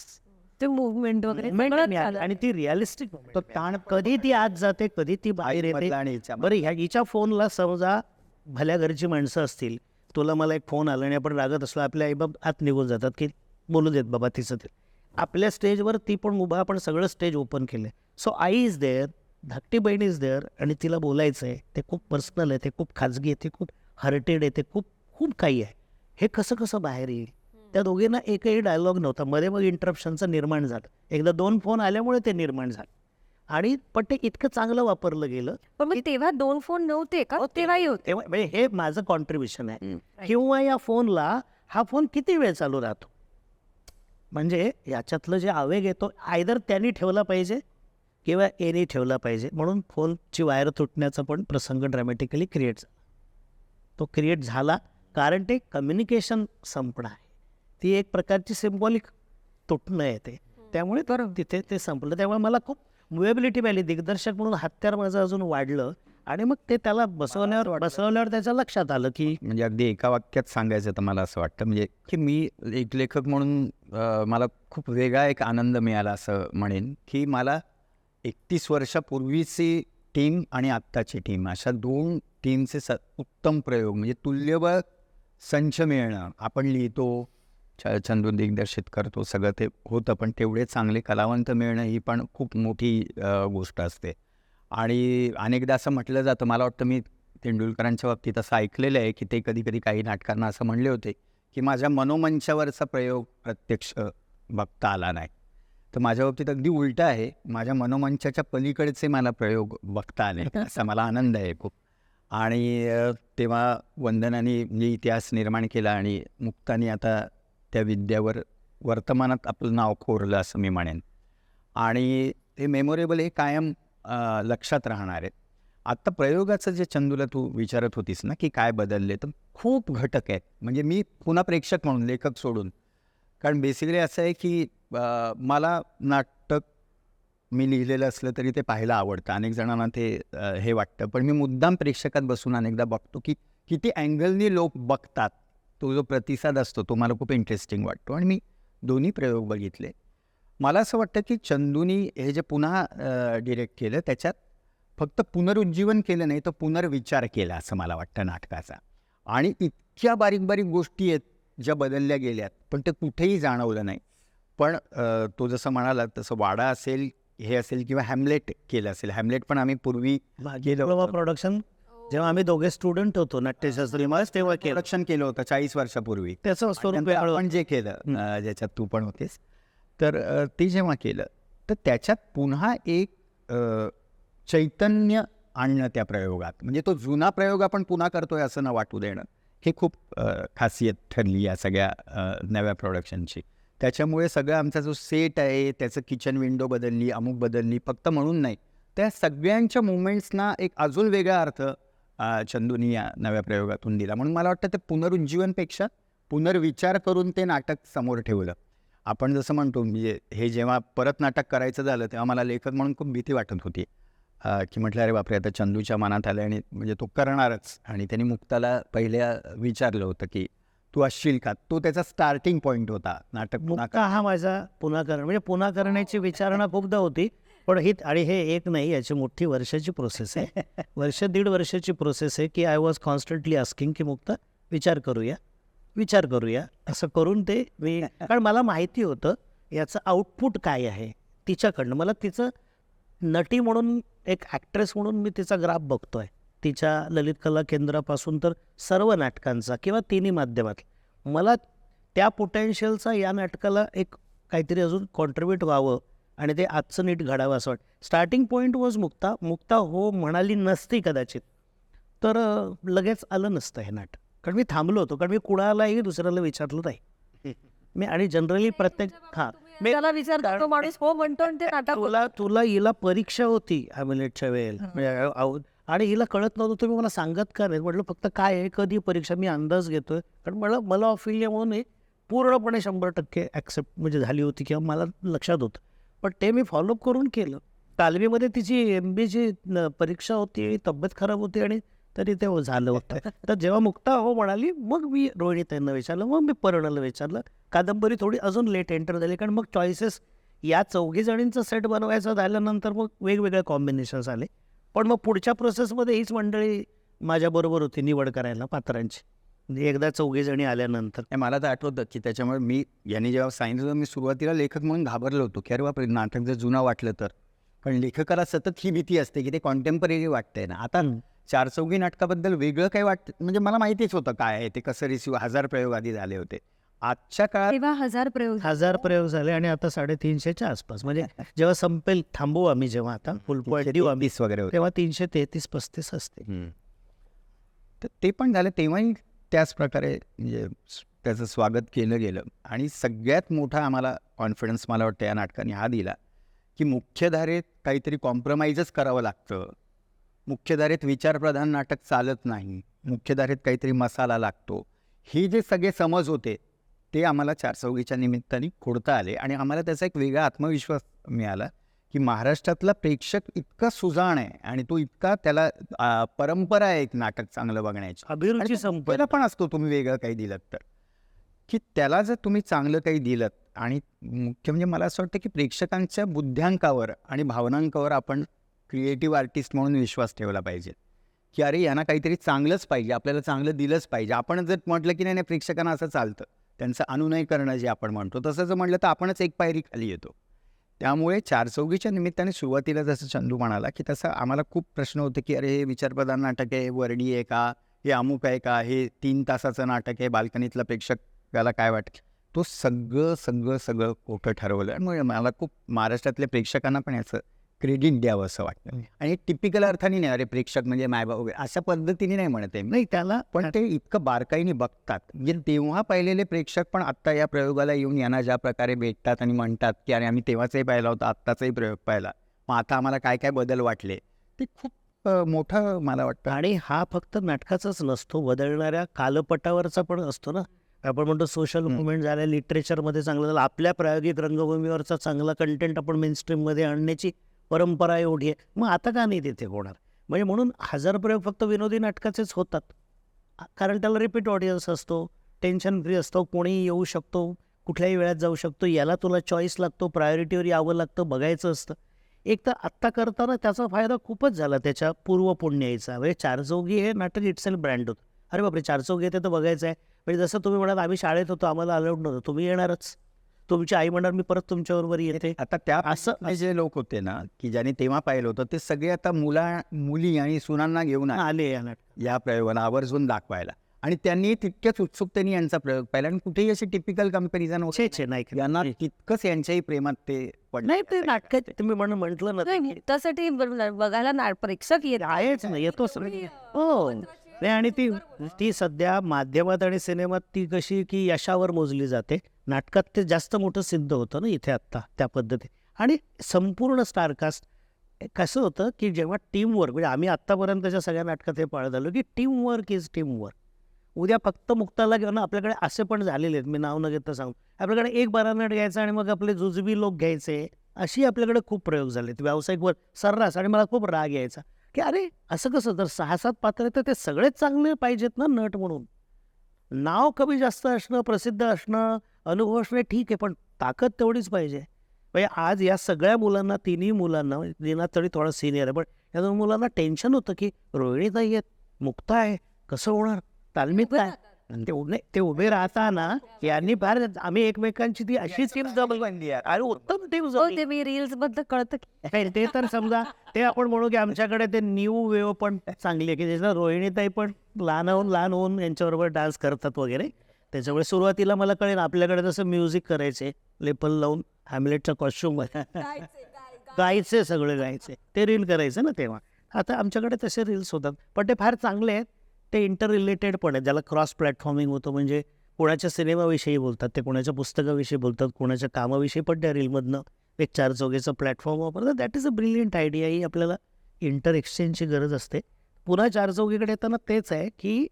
ते मुवमेंट वगैरे सगळंच झालं. आणि ती रिअलिस्टिक तो ताण कधी ती आत जाते कधी ती बाहेर येते. मधला आणि याच्या बरं हिच्या फोनला समजा भल्या घरची माणसं असतील, तुला मला एक फोन आला आणि आपण रागत असलो, आपल्या आईबाप आत निघून जातात की बोलू देत बाबा तिचं ते. आपल्या स्टेजवर ती पण उभा, आपण सगळं स्टेज ओपन केलं. सो आई इज देअर, धाकटी बहीण इज देअर, आणि तिला बोलायचं आहे, ते खूप पर्सनल आहे, ते खूप खाजगी आहे, ते खूप हर्टेड आहे, ते खूप खूप काही आहे. हे कसं कसं बाहेर येईल? त्या दोघींना एकही डायलॉग नव्हता. मध्ये मग इंटरप्शनचं निर्माण झालं, एकदा 2 फोन आल्यामुळे ते निर्माण झालं. आणि पण ते इतकं चांगलं वापरलं गेलं. पण मग तेव्हा 2 फोन नव्हते का? तेव्हाही होते. तेव्हा म्हणजे हे माझं कॉन्ट्रीब्युशन आहे. किंवा या फोनला हा फोन किती वेळ चालू राहतो, म्हणजे याच्यातलं जे आवेग येतो आयदर त्यांनी ठेवला पाहिजे किंवा एनी ठेवला पाहिजे, म्हणून फोनची वायर तुटण्याचा पण प्रसंग ड्रॅमॅटिकली क्रिएट झाला. तो क्रिएट झाला कारण ते कम्युनिकेशन संपणं आहे, ती एक प्रकारची सिम्बॉलिक तुटणं आहे ते, त्यामुळे तिथे ते संपलं. त्यामुळे मला खूप मुवेबिलिटी मिळाली दिग्दर्शक म्हणून. हत्यार माझं अजून वाढलं आणि मग ते त्याला बसवल्यावर त्याच्या लक्षात आलं की म्हणजे अगदी एका वाक्यात सांगायचं तर मला असं वाटतं म्हणजे की मी एक लेखक म्हणून मला खूप वेगळा एक आनंद मिळाला असं म्हणेन की मला 31 वर्षापूर्वीची टीम आणि आत्ताची टीम अशा 2 टीमचे उत्तम प्रयोग म्हणजे तुल्यबळ संच मिळणं. आपण लिहितो, चंदू दिग्दर्शित करतो, सगळं ते होतं, पण तेवढे चांगले कलावंत मिळणं ही पण खूप मोठी गोष्ट असते. आणि अनेकदा असं म्हटलं जातं, मला वाटतं मी तेंडुलकरांच्या बाबतीत असं ऐकलेलं आहे की ते कधी कधी काही नाटकांना असं म्हणले होते की माझ्या मनोमंचावरचा प्रयोग प्रत्यक्ष बघता आला नाही. तर माझ्या बाबतीत अगदी उलटं आहे, माझ्या मनोमंचाच्या पलीकडचे मला प्रयोग बघता आले, असा मला आनंद आहे खूप. आणि तेव्हा वंदनाने म्हणजे इतिहास निर्माण केला आणि मुक्ताने आता त्या विद्यावर वर्तमानात आपलं नाव कोरलं असं मी म्हणेन. आणि हे मेमोरेबल हे कायम लक्षात राहणार आहेत. आत्ता प्रयोगाचं जे चंदूला तू विचारत होतीस ना की काय बदलले, तर खूप घटक आहेत. म्हणजे मी पुन्हा प्रेक्षक म्हणून लेखक सोडून, कारण बेसिकली असं आहे की मला नाटक मी लिहिलेलं असलं तरी ते पाहायला आवडतं, अनेक जणांना ते हे वाटतं, पण मी मुद्दाम प्रेक्षकात बसून अनेकदा बघतो की किती अँगलनी लोक बघतात. तो जो प्रतिसाद असतो तो मला खूप इंटरेस्टिंग वाटतो. आणि मी दोन्ही प्रयोग बघितले. मला असं वाटतं की चंदूनी हे जे पुन्हा डिरेक्ट केलं त्याच्यात फक्त पुनरुज्जीवन केलं नाही तर पुनर्विचार केला असं मला वाटतं नाटकाचा. आणि इतक्या बारीक बारीक गोष्टी आहेत ज्या बदलल्या गेल्यात पण ते कुठेही जाणवलं नाही. पण तो जसं म्हणाला तसं वाडा असेल, हे असेल किंवा हॅमलेट केलं असेल. हॅमलेट पण आम्ही पूर्वी प्रोडक्शन जेव्हा आम्ही दोघे स्टुडंट होतो नाट्यशास्त्री तेव्हा प्रोडक्शन केलं होतं 40 वर्षापूर्वी. त्याचं स्वरूप आपण जे केलं ज्याच्यात तू पण होतेस, तर ते जेव्हा केलं तर त्याच्यात पुन्हा एक चैतन्य आणणं त्या प्रयोगात. म्हणजे तो जुना प्रयोग आपण पुन्हा करतोय असं न वाटू देणं, हे खूप खासियत ठरली या सगळ्या नव्या प्रोडक्शनची. त्याच्यामुळे सगळं आमचा जो सेट आहे त्याचं किचन विंडो बदलली, अमुक बदलली, फक्त म्हणून नाही, त्या सगळ्यांच्या मुवमेंट्सना एक अजून वेगळा अर्थ चंदूनी या नव्या प्रयोगातून दिला. म्हणून मला वाटतं ते पुनरुज्जीवनपेक्षा पुनर्विचार करून ते नाटक समोर ठेवलं. आपण जसं म्हणतो म्हणजे हे जेव्हा परत नाटक करायचं झालं तेव्हा मला लेखक म्हणून खूप भीती वाटत होती की म्हटलं अरे बापरे आता चंदूच्या मनात आलं आणि म्हणजे तो करणारच. आणि त्यांनी मुक्ताला पहिल्या विचारलं होतं की तू असशील का. तो त्याचा स्टार्टिंग पॉईंट होता नाटक मुक्ता हा माझा पुन्हा करण म्हणजे पुन्हा करण्याची विचारणा खूपदा होती, पण ही आणि हे एक नाही, याची मोठी वर्षाची प्रोसेस आहे. वर्ष दीड वर्षाची प्रोसेस आहे की आय वॉज कॉन्स्टंटली आस्किंग की मुक्ता विचार करूया असं करून ते मी, कारण मला माहिती होतं याचं आउटपुट काय आहे तिच्याकडनं. मला तिचं नटी म्हणून, एक ॲक्ट्रेस म्हणून मी तिचा ग्राफ बघतोय, तिच्या ललित कला केंद्रापासून तर सर्व नाटकांचा किंवा तिन्ही माध्यमात. मला त्या पोटेन्शियलचा या नाटकाला एक काहीतरी अजून कॉन्ट्रीब्यूट व्हावं आणि ते आजचं नीट घडावं असं वाटतं. स्टार्टिंग पॉईंट वॉज मुक्ता हो म्हणाली नसती कदाचित तर लगेच आलं नसतं हे नाटक. कारण मी थांबलो होतो, कारण मी कुणालाही दुसऱ्याला विचारलं नाही मी. आणि जनरली प्रत्येक मी त्याला विचारतो, तो माणूस हो म्हणतो आणि ते नाटक तुला हिला परीक्षा होती हॅमलेटच्या वेळेला म्हणजे आणि हिला कळत नव्हतं, तुम्ही मला सांगत का नाही. म्हटलं फक्त काय आहे, कधी परीक्षा, मी अंदाज घेतोय. कारण मला ऑफिलिया म्हणून हे पूर्णपणे 100% ॲक्सेप्ट म्हणजे झाली होती किंवा मला लक्षात होतं. पण ते मी फॉलोअप करून केलं. तालमीमध्ये तिची MBAची परीक्षा होती, तब्येत खराब होती आणि तरी ते झालं होतं. तर जेव्हा मुक्ता हो म्हणाली मग मी रोहिणीताईंना विचारलं, मग मी पर्णाला विचारलं. कादंबरी थोडी अजून लेट एंटर झाली, कारण मग चॉईसेस या 4 जणींचा सेट बनवायचा झाल्यानंतर मग वेगवेगळे कॉम्बिनेशन्स आले. पण मग पुढच्या प्रोसेसमध्ये हीच मंडळी माझ्याबरोबर होती निवड करायला पात्रांची. म्हणजे एकदा 4 जणी आल्यानंतर मला तर आठवतं की त्याच्यामुळे मी यांनी जेव्हा सांगितलं, मी सुरुवातीला लेखक म्हणून घाबरलो होतो की अरे बापरे, नाटक जर जुनं वाटलं तर. पण लेखकाला सतत ही भीती असते की ते कॉन्टेम्पररी वाटतंय ना. आता 4 चौघी नाटकाबद्दल वेगळं काही वाटतं, म्हणजे मला माहितीच होतं काय आहे ते, कसं रिसिव्ह, 1000 प्रयोग आधी झाले होते. आजच्या काळात तेव्हा 1000 प्रयोग झाले आणि आता 350च्या आसपास. म्हणजे जेव्हा संपेल, थांबवू आम्ही जेव्हा आता फुल पॉईंट देऊ आम्ही, 30 वगैरे होते. तेव्हा 333-35 असते. तर ते पण झालं, तेव्हाही त्याच प्रकारे म्हणजे त्याचं स्वागत केलं गेलं. आणि सगळ्यात मोठा आम्हाला कॉन्फिडन्स मला वाटतं या नाटकाने हा दिला की मुख्यधारेत काहीतरी कॉम्प्रोमाइजच करावं लागतं. मुख्यधारेत विचारप्रधान नाटक चालत नाही, मुख्यधारेत काहीतरी मसाला लागतो. हे जे सगळे समज होते ते आम्हाला 4 चौघीच्या निमित्ताने खोडता आले आणि आम्हाला त्याचा एक वेगळा आत्मविश्वास मिळाला की महाराष्ट्रातला प्रेक्षक इतका सुजाण आहे आणि तो इतका, त्याला परंपरा आहे एक नाटक चांगलं बघण्याची, अभिरुची संपला पण असतो तुम्ही वेगळं काही दिलं तर, की त्याला जर तुम्ही चांगलं काही दिलं. आणि मुख्य म्हणजे मला असं वाटतं की प्रेक्षकांच्या बुद्ध्यांकावर आणि भावनांकावर आपण क्रिएटिव्ह आर्टिस्ट म्हणून विश्वास ठेवला पाहिजे की अरे यांना काहीतरी चांगलंच पाहिजे, आपल्याला चांगलं दिलंच पाहिजे. आपण जर म्हटलं की नाही प्रेक्षकांना असं चालतं, त्यांचं अनुनय करणं जे आपण म्हणतो, तसं जर म्हटलं तर आपणच एक पायरी खाली येतो. त्यामुळे 4 चौघीच्या निमित्ताने सुरुवातीला जसं चंदू म्हणाला की तसं आम्हाला खूप प्रश्न होते की अरे हे विचारप्रधान नाटक आहे, वर्णी आहे का, हे अमुक आहे का, हे 3 तासाचं नाटक आहे, बाल्कनीतला प्रेक्षकाला काय वाटतं. तो सगळं खोटं ठरवलं. आणि मला खूप महाराष्ट्रातल्या प्रेक्षकांना पण याचं क्रेडिट द्यावं असं वाटतं. आणि टिपिकल अर्थाने नाही अरे प्रेक्षक म्हणजे मायबा वगैरे अशा पद्धतीने नाही म्हणत आहे नाही त्याला, पण ते इतकं बारकाईने बघतात. म्हणजे तेव्हा पाहिलेले प्रेक्षक पण आत्ता या प्रयोगाला येऊन यांना ज्या प्रकारे भेटतात आणि म्हणतात की अरे आम्ही तेव्हाचाही पाहिला होता, आत्ताचाही प्रयोग पाहिला, मग आता आम्हाला काय काय बदल वाटले, ते खूप मोठं मला वाटतं. आणि हा फक्त नाटकाचाच नसतो, बदलणाऱ्या कालपटावरचा पण असतो ना. आपण म्हणतो सोशल मुवमेंट झालं, लिटरेचरमध्ये चांगलं झालं, आपल्या प्रायोगिक रंगभूमीवरचा चांगला कंटेंट आपण मेनस्ट्रीममध्ये आणण्याची परंपरा एवढी आहे, मग आता का नाही तिथे होणार. म्हणजे म्हणून 1000 प्रयोग फक्त विनोदी नाटकाचेच होतात, कारण त्याला रिपीट ऑडियन्स असतो, टेन्शन फ्री असतो, कोणीही येऊ शकतो, कुठल्याही वेळात जाऊ शकतो. याला तुला चॉईस लागतो, प्रायोरिटीवर यावं लागतं, बघायचं असतं. एक तर आत्ता करताना त्याचा फायदा खूपच झाला त्याच्या पूर्वपुण्याचा. म्हणजे 4 चौघी हे नाटक इटसेल्फ ब्रँड होतं. अरे बापरे, 4 चौघी येते तर बघायचं आहे. म्हणजे जसं तुम्ही म्हणाल आम्ही शाळेत होतो, आम्हाला अलाउड नव्हतं, तुम्ही येणारच, तुमची आई म्हणणार मी परत तुमच्याबरोबर येते. आता त्या असं जे लोक होते ना की ज्यांनी तेव्हा पाहिलं होतं, ते सगळे आता मुली आणि सुनांना घेऊन आले या प्रयोगाला आवर्जून दाखवायला. आणि त्यांनी तितक्याच उत्सुकतेने यांचा प्रयोग पाहिला. आणि कुठेही अशी टिपिकल कंपॅरिझन होते नाही, यांना तितकंच यांच्याही प्रेमात ते नाही. ते नाटकात तुम्ही म्हटलं ना, त्यासाठी बघायला प्रेक्षक येत आहेच ना, येतोच. हो नाही. आणि ती सध्या माध्यमात आणि सिनेमात ती कशी की यशावर मोजली जाते, नाटकात ते जास्त मोठं सिद्ध होतं ना इथे आत्ता त्या पद्धती. आणि संपूर्ण स्टारकास्ट कसं होतं की जेव्हा टीमवर्क, म्हणजे आम्ही आत्तापर्यंतच्या सगळ्या नाटकात हे पाळत आलो की टीमवर्क इज टीमवर्क. उद्या फक्त मुक्ताला घेऊन आपल्याकडे असे पण झालेले आहेत, मी नाव न घेता सांगू, आपल्याकडे एक बारानट घ्यायचा आणि मग आपले जुजबी लोक घ्यायचे, अशी आपल्याकडे खूप प्रयोग झालेत व्यावसायिक वर सर्रास. आणि मला खूप राग यायचा की अरे असं कसं, जर 6-7 पात्र तर ते सगळेच चांगले पाहिजेत ना नट म्हणून. नाव कमी जास्त असणं, प्रसिद्ध असणं, अनुभव असणं ठीक आहे, पण ताकद तेवढीच पाहिजे. म्हणजे आज या सगळ्या मुलांना, तिन्ही मुलांना, लीना तरी थोडा सिनियर आहे, पण या 2 मुलांना टेन्शन होतं की रोहिणीताई आहेत, मुक्ता आहे, कसं होणार, तालमीत काय. आणि ते उभे राहताना यांनी फार आम्ही एकमेकांची ती अशी टीम जमली आणि उत्तम टीम हो जमली. ते मी रील्स बद्दल कळतं की नाही, ते तर समजा ते आपण म्हणू की आमच्याकडे ते न्यू वेव पण चांगली आहे की ज्याच्यात रोहिणीताई पण लहान होऊन यांच्याबरोबर डान्स करतात वगैरे. त्याच्यामुळे सुरुवातीला मला कळेल आपल्याकडे जसं म्युझिक करायचे लेपल लावून हॅमलेटचा कॉस्ट्युम गायचे सगळे गायचे ते रील करायचे ना तेव्हा. आता आमच्याकडे तसे रील्स होतात पण ते फार चांगले आहेत. ते इंटर रिलेटेड पण आहेत, ज्याला क्रॉस प्लॅटफॉर्मिंग होतं. म्हणजे कोणाच्या सिनेमाविषयी बोलतात, ते कोणाच्या पुस्तकाविषयी बोलतात, कोणाच्या कामाविषयी, पण त्या रीलमधनं एक 4 चौघीचं प्लॅटफॉर्म वापरतात. That is a brilliant idea. ही आपल्याला इंटर एक्सचेंजची गरज असते. पुन्हा 4 चौघीकडे येताना तेच आहे की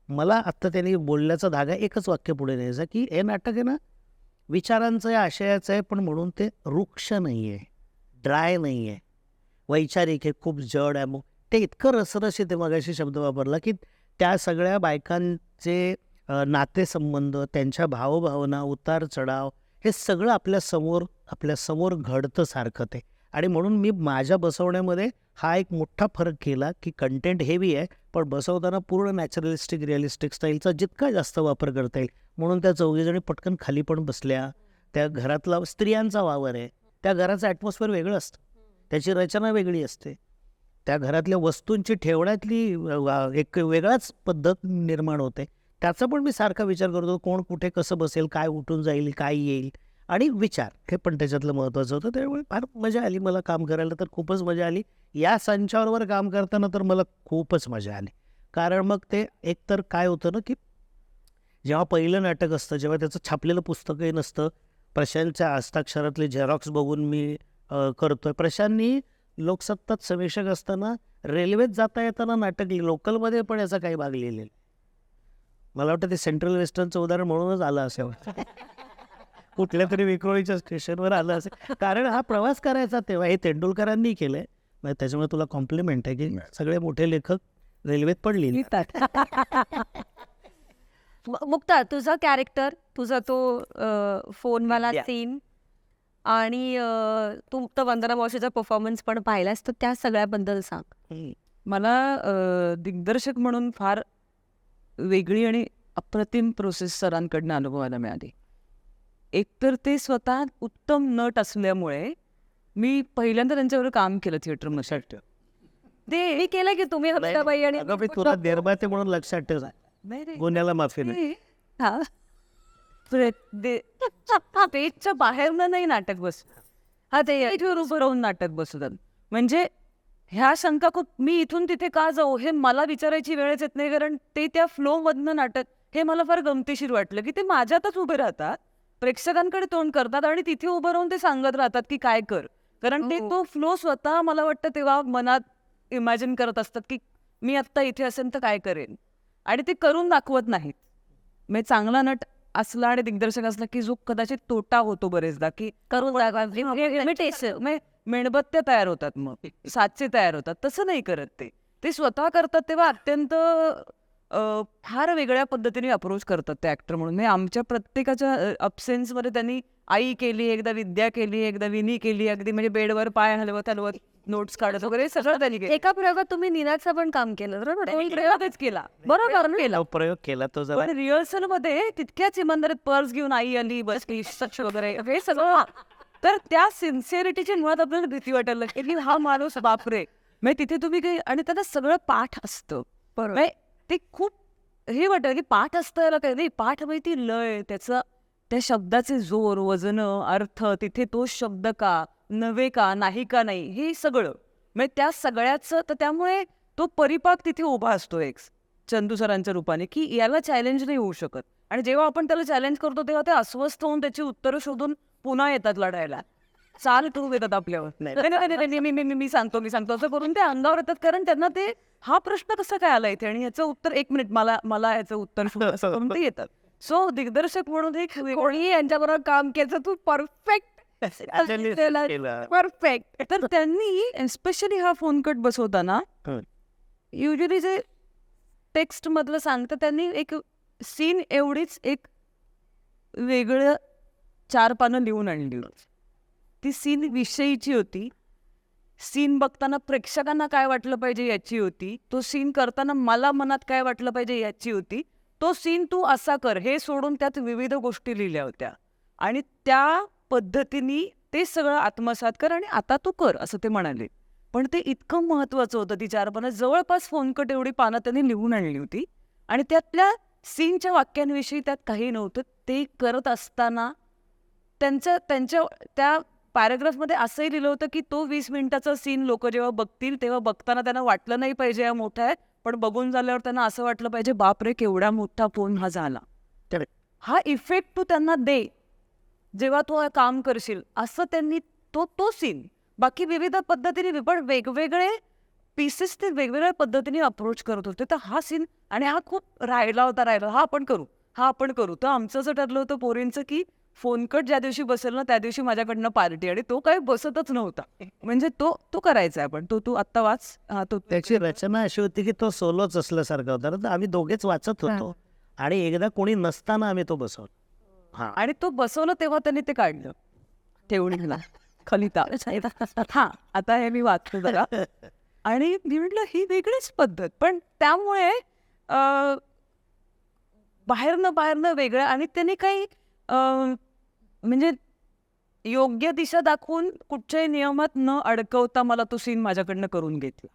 मला आत्ता त्यांनी बोलण्याचा धागा एकच वाक्य पुढे न्यायचा की हे नाटक आहे ना विचारांचं आहे, आशयाचं आहे, पण म्हणून ते रुक्ष नाही आहे, ड्राय नाही आहे, वैचारिक आहे, खूप जड आहे. मग ते इतकं रसरशीत आहे, मगाशी शब्द वापरला, की त्या सगळ्या बायकांचे नातेसंबंध, त्यांच्या भावभावना, उतार चढाव, हे सगळं आपल्यासमोर घडतं सारखं ते. आणि म्हणून मी माझ्या बसवण्यामध्ये हा एक मोठा फरक केला की कंटेंट हेवी आहे, पण बसवताना पूर्ण नॅचरलिस्टिक रिअलिस्टिक स्टाईलचा जितका जास्त वापर करता येईल. म्हणून त्या चौघीजणी पटकन खाली पण बसल्या. त्या घरातला स्त्रियांचा वावर आहे, त्या घराचं ॲटमॉस्फिअर वेगळं असतं, त्याची रचना वेगळी असते, त्या घरातल्या वस्तूंची ठेवण्यातली एक वेगळाच पद्धत निर्माण होते. त्याचा पण मी सारखा विचार करतो, कोण कुठे कसं बसेल, काय उठून जाईल, काय येईल, आणि विचार हे पण त्याच्यातलं महत्त्वाचं होतं. त्यामुळे फार मजा आली मला काम करायला, तर खूपच मजा आली. या संचावर काम करताना तर मला खूपच मजा आली. कारण मग ते एकतर काय होतं ना की जेव्हा पहिलं नाटक असतं, जेव्हा त्याचं छापलेलं पुस्तकही नसतं, प्रशांतच्या हस्ताक्षरातले झेरॉक्स बघून मी करतोय. प्रशांतनी लोकसत्तात समीक्षक असताना रेल्वेत जाता येताना नाटक लोकलमध्ये पण याचा काही भाग लिहिलेला. मला वाटतं ते सेंट्रल वेस्टर्नचं उदाहरण म्हणूनच आलं असेल. कुठल्या तरी विक्रोळीच्या स्टेशनवर आलं असेल, कारण हा प्रवास करायचा तेव्हा. हे तेंडुलकरांनी केलंय, त्याच्यामुळे तुला कॉम्प्लिमेंट आहे की सगळे मोठे लेखक रेल्वेत पण लिहितात. मुक्ता, तुझा कॅरेक्टर, तुझा तो फोनवाला सीन आणि तू तर वंदना मावशीचा परफॉर्मन्स पण पाहिलास, तर त्या सगळ्याबद्दल सांग. मला दिग्दर्शक म्हणून फार वेगळी आणि अप्रतिम प्रोसेस सरांकडनं अनुभवायला मिळाली. एकतर ते स्वतः उत्तम नट असल्यामुळे मी पहिल्यांदा त्यांच्यावर काम केलं थिएटरमध्ये. ते हे केलं की तुम्ही हप्ताबाई आणि अगं मी तुला निर्माते म्हणून लक्षात ठेव, गुन्ह्याला माफी नाही. हा स्टेजच्या बाहेरनं नाही नाटक बसत, हा ते स्टेजवर उभं राहून नाटक बसतात. म्हणजे ह्या शंका खूप, मी इथून तिथे का जाऊ हे मला विचारायची वेळच येत नाही, कारण ते त्या फ्लो मधनं नाटक, हे मला फार गमतीशीर वाटलं की ते माझ्यातच उभे राहतात, प्रेक्षकांकडे तोंड करतात आणि तिथे उभं राहून ते सांगत राहतात की काय कर. कारण ते तो फ्लो स्वतः मला वाटतं तेव्हा मनात इमॅजिन करत असतात की मी आत्ता इथे असेल तर काय करेन, आणि ते करून दाखवत नाहीत. म्हणजे चांगला नट असला आणि दिग्दर्शक असला की जो कदाचित तोटा होतो बरेचदा, की करून मेणबत्त्या तयार होतात, मग साचे तयार होतात. तसं नाही करत ते स्वतः करतात तेव्हा अत्यंत फार वेगळ्या पद्धतीने अप्रोच करतात ते ऍक्टर म्हणून. म्हणजे आमच्या प्रत्येकाच्या अपसेन्समध्ये त्यांनी आई केली, एकदा विद्या केली, एकदा विनी केली, अगदी म्हणजे बेडवर पाय हलवत नोट्स काढत वगैरे सगळं त्यांनी केलं. एका प्रयोगात तुम्ही निनादचं पण काम केलं, बरोबर? त्यांनी प्रयोगच केला, बरोबर ना? प्रयोग केला तो जरा. पण रिहर्सल मध्ये तितक्याच इमानदारीत पर्स घेऊन आई आली, बसली, सच वगैरे हे सगळं. तर त्या सिन्सिअरिटीची मुळात आपल्याला भीती वाटायला लागली की हा माणूस बापरे. म्हणजे तिथे तुम्ही काही, आणि त्याला सगळं पाठ असतं, म्हणजे ते खूप हे वाटतं की पाठ असतं, याला काही नाही. पाठ माहिती, लय, त्याचं त्या शब्दाचे जोर, वजन, अर्थ, तिथे तो शब्द का नव्हे का, नाही का नाही, हे सगळं. म्हणजे त्या सगळ्याचं, तर त्यामुळे तो परिपाक तिथे उभा असतो एक चंदू सरांच्या रूपाने, की याला चॅलेंज नाही होऊ शकत. आणि जेव्हा आपण त्याला चॅलेंज करतो तेव्हा ते अस्वस्थ होऊन त्याची उत्तरं शोधून पुन्हा येतात लढायला, चाल करून येतात आपल्यावर. मी सांगतो असं करून ते अंगावर येतात, कारण त्यांना ते हा प्रश्न कसा काय आला इथे आणि ह्याचं उत्तर, एक मिनिट, मला ह्याचं उत्तर शोध, असं करून ते येतात. सो दिग्दर्शक म्हणून एक कोणी यांच्याबरोबर काम केलं, तू परफेक्ट. परफेक्ट. तर त्यांनी स्पेशली हा फोन कट बसवताना युजली जे टेक्स्ट मधलं सांगतं, त्यांनी एक सीन एवढीच एक वेगळं 4 पानं लिहून आणली. ती सीन विषयीची होती. सीन बघताना प्रेक्षकांना काय वाटलं पाहिजे याची होती. तो सीन करताना मला मनात काय वाटलं पाहिजे याची होती. तो सीन तू असा कर हे सोडून त्यात विविध गोष्टी लिहिल्या होत्या आणि त्या पद्धतीने ते सगळं आत्मसात कर आणि आता तू कर असं ते म्हणाले. पण ते इतकं महत्वाचं होतं. ती 4 पानं जवळपास फोनकट एवढी पानं त्यांनी लिहून आणली होती आणि त्यातल्या सीनच्या वाक्यांविषयी त्यात काही नव्हतं. ते करत असताना त्यांच्या त्या पॅराग्राफमध्ये असंही लिहिलं होतं की तो 20 मिनिटाचा सीन लोक जेव्हा बघतील तेव्हा बघताना त्यांना वाटलं नाही पाहिजे हा मोठा आहे, पण बघून झाल्यावर त्यांना असं वाटलं पाहिजे बापरे केवढा मोठा फोन हा झाला. Correct. हा इफेक्ट तू त्यांना दे जेव्हा तू हे काम करशील असं त्यांनी तो सीन बाकी विविध पद्धतीने पण वेगवेगळे पीसेस ते वेगवेगळ्या पद्धतीने अप्रोच करत होते. तर हा सीन आणि हा खूप राहिला हा आपण करू. तर आमचं असं ठरलं होतं पोरींचं की फोनकट ज्या दिवशी बसेल ना त्या दिवशी माझ्याकडनं पार्टी आणि तो काही बसतच नव्हता. म्हणजे तो करायचा आहे. पण तू आत्ता वाच. तो त्याची रचना अशी होती की तो सोलोच असल्यासारखा होता ना, तर आम्ही दोघेच वाचत होतो आणि एकदा कोणी नसताना आम्ही तो बसवलो. हा आणि तो बसवलं तेव्हा त्यांनी ते काढलं ठेवणीला खलिता. हा आता हे मी वाचतो जरा आणि मी म्हटलं ही वेगळीच पद्धत. पण त्यामुळे बाहेरनं वेगळं आणि त्यांनी काही म्हणजे योग्य दिशा दाखवून कुठच्याही नियमात न अडकवता मला तो सीन माझ्याकडनं करून घेतला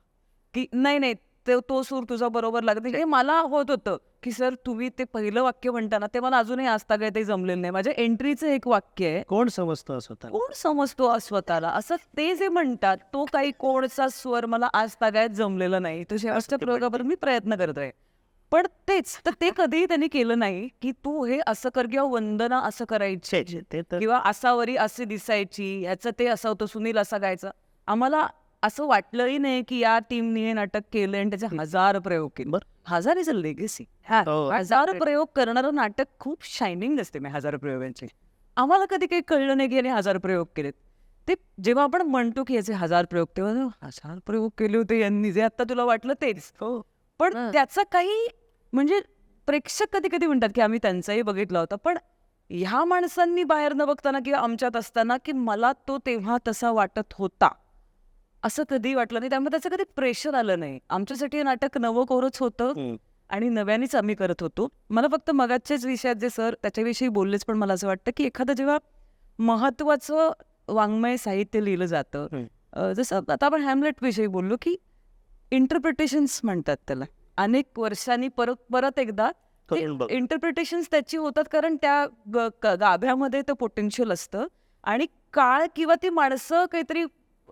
की नाही तो सूर तुझा बरोबर लागत नाही. हे मला होत होतं की सर तुम्ही ते पहिलं वाक्य म्हणताना ते मला अजूनही आजता काय ते जमलेलं नाही. माझ्या एंट्रीचं एक वाक्य आहे, कोण समजतो स्वतः कोण समजतो स्वतःला असं ते जे म्हणतात तो काही कोणचा स्वर मला आज तागायत जमलेला नाही. तो शेवटच्या प्रयोगावर मी प्रयत्न करत आहे. पण तेच तर ते कधीही त्यांनी केलं नाही की तू हे असं कर किंवा वंदना असं करायची ते तर किंवा असावरी असे दिसायची ह्याचं ते असं होतं सुनील असा गायचा. आम्हाला असं वाटलंही नाही की या टीमने हे नाटक केलं आणि त्याचे 1000 प्रयोग केले. बरं. 1000 इज अ लेगसी. हो. 1000 प्रयोग करणारं नाटक खूप शायनिंग असते. मी 1000 प्रयोगांचे आम्हाला कधी काही कळलं नाही की याने 1000 प्रयोग केलेत. ते जेव्हा आपण म्हणतो की याचे 1000 प्रयोग तेव्हा 1000 प्रयोग केले होते यांनी जे आता तुला वाटलं तेच. पण त्याचा काही म्हणजे प्रेक्षक कधी कधी म्हणतात की आम्ही त्यांचाही बघितला होता. पण ह्या माणसांनी बाहेर न बघताना किंवा आमच्यात असताना की मला तो तेव्हा तसा वाटत होता असं कधी वाटलं नाही. त्यामुळे त्याचं कधी प्रेशर आलं नाही. आमच्यासाठी हे नाटक नवं कोरच होतं आणि नव्यानेच आम्ही करत होतो. मला फक्त मगाच्याच विषयात जे सर त्याच्याविषयी बोललेच, पण मला असं वाटतं की एखादं जेव्हा महत्वाचं वाङ्मय साहित्य लिहिलं जातं, जसं आता आपण हॅमलेट विषयी बोललो की इंटरप्रिटेशन्स म्हणतात त्याला. अनेक वर्षांनी परत एकदा इंटरप्रिटेशन्स त्याची होतात कारण त्या गाभ्यामध्ये ते पोटेन्शियल असतं आणि काळ किंवा ती माणसं काहीतरी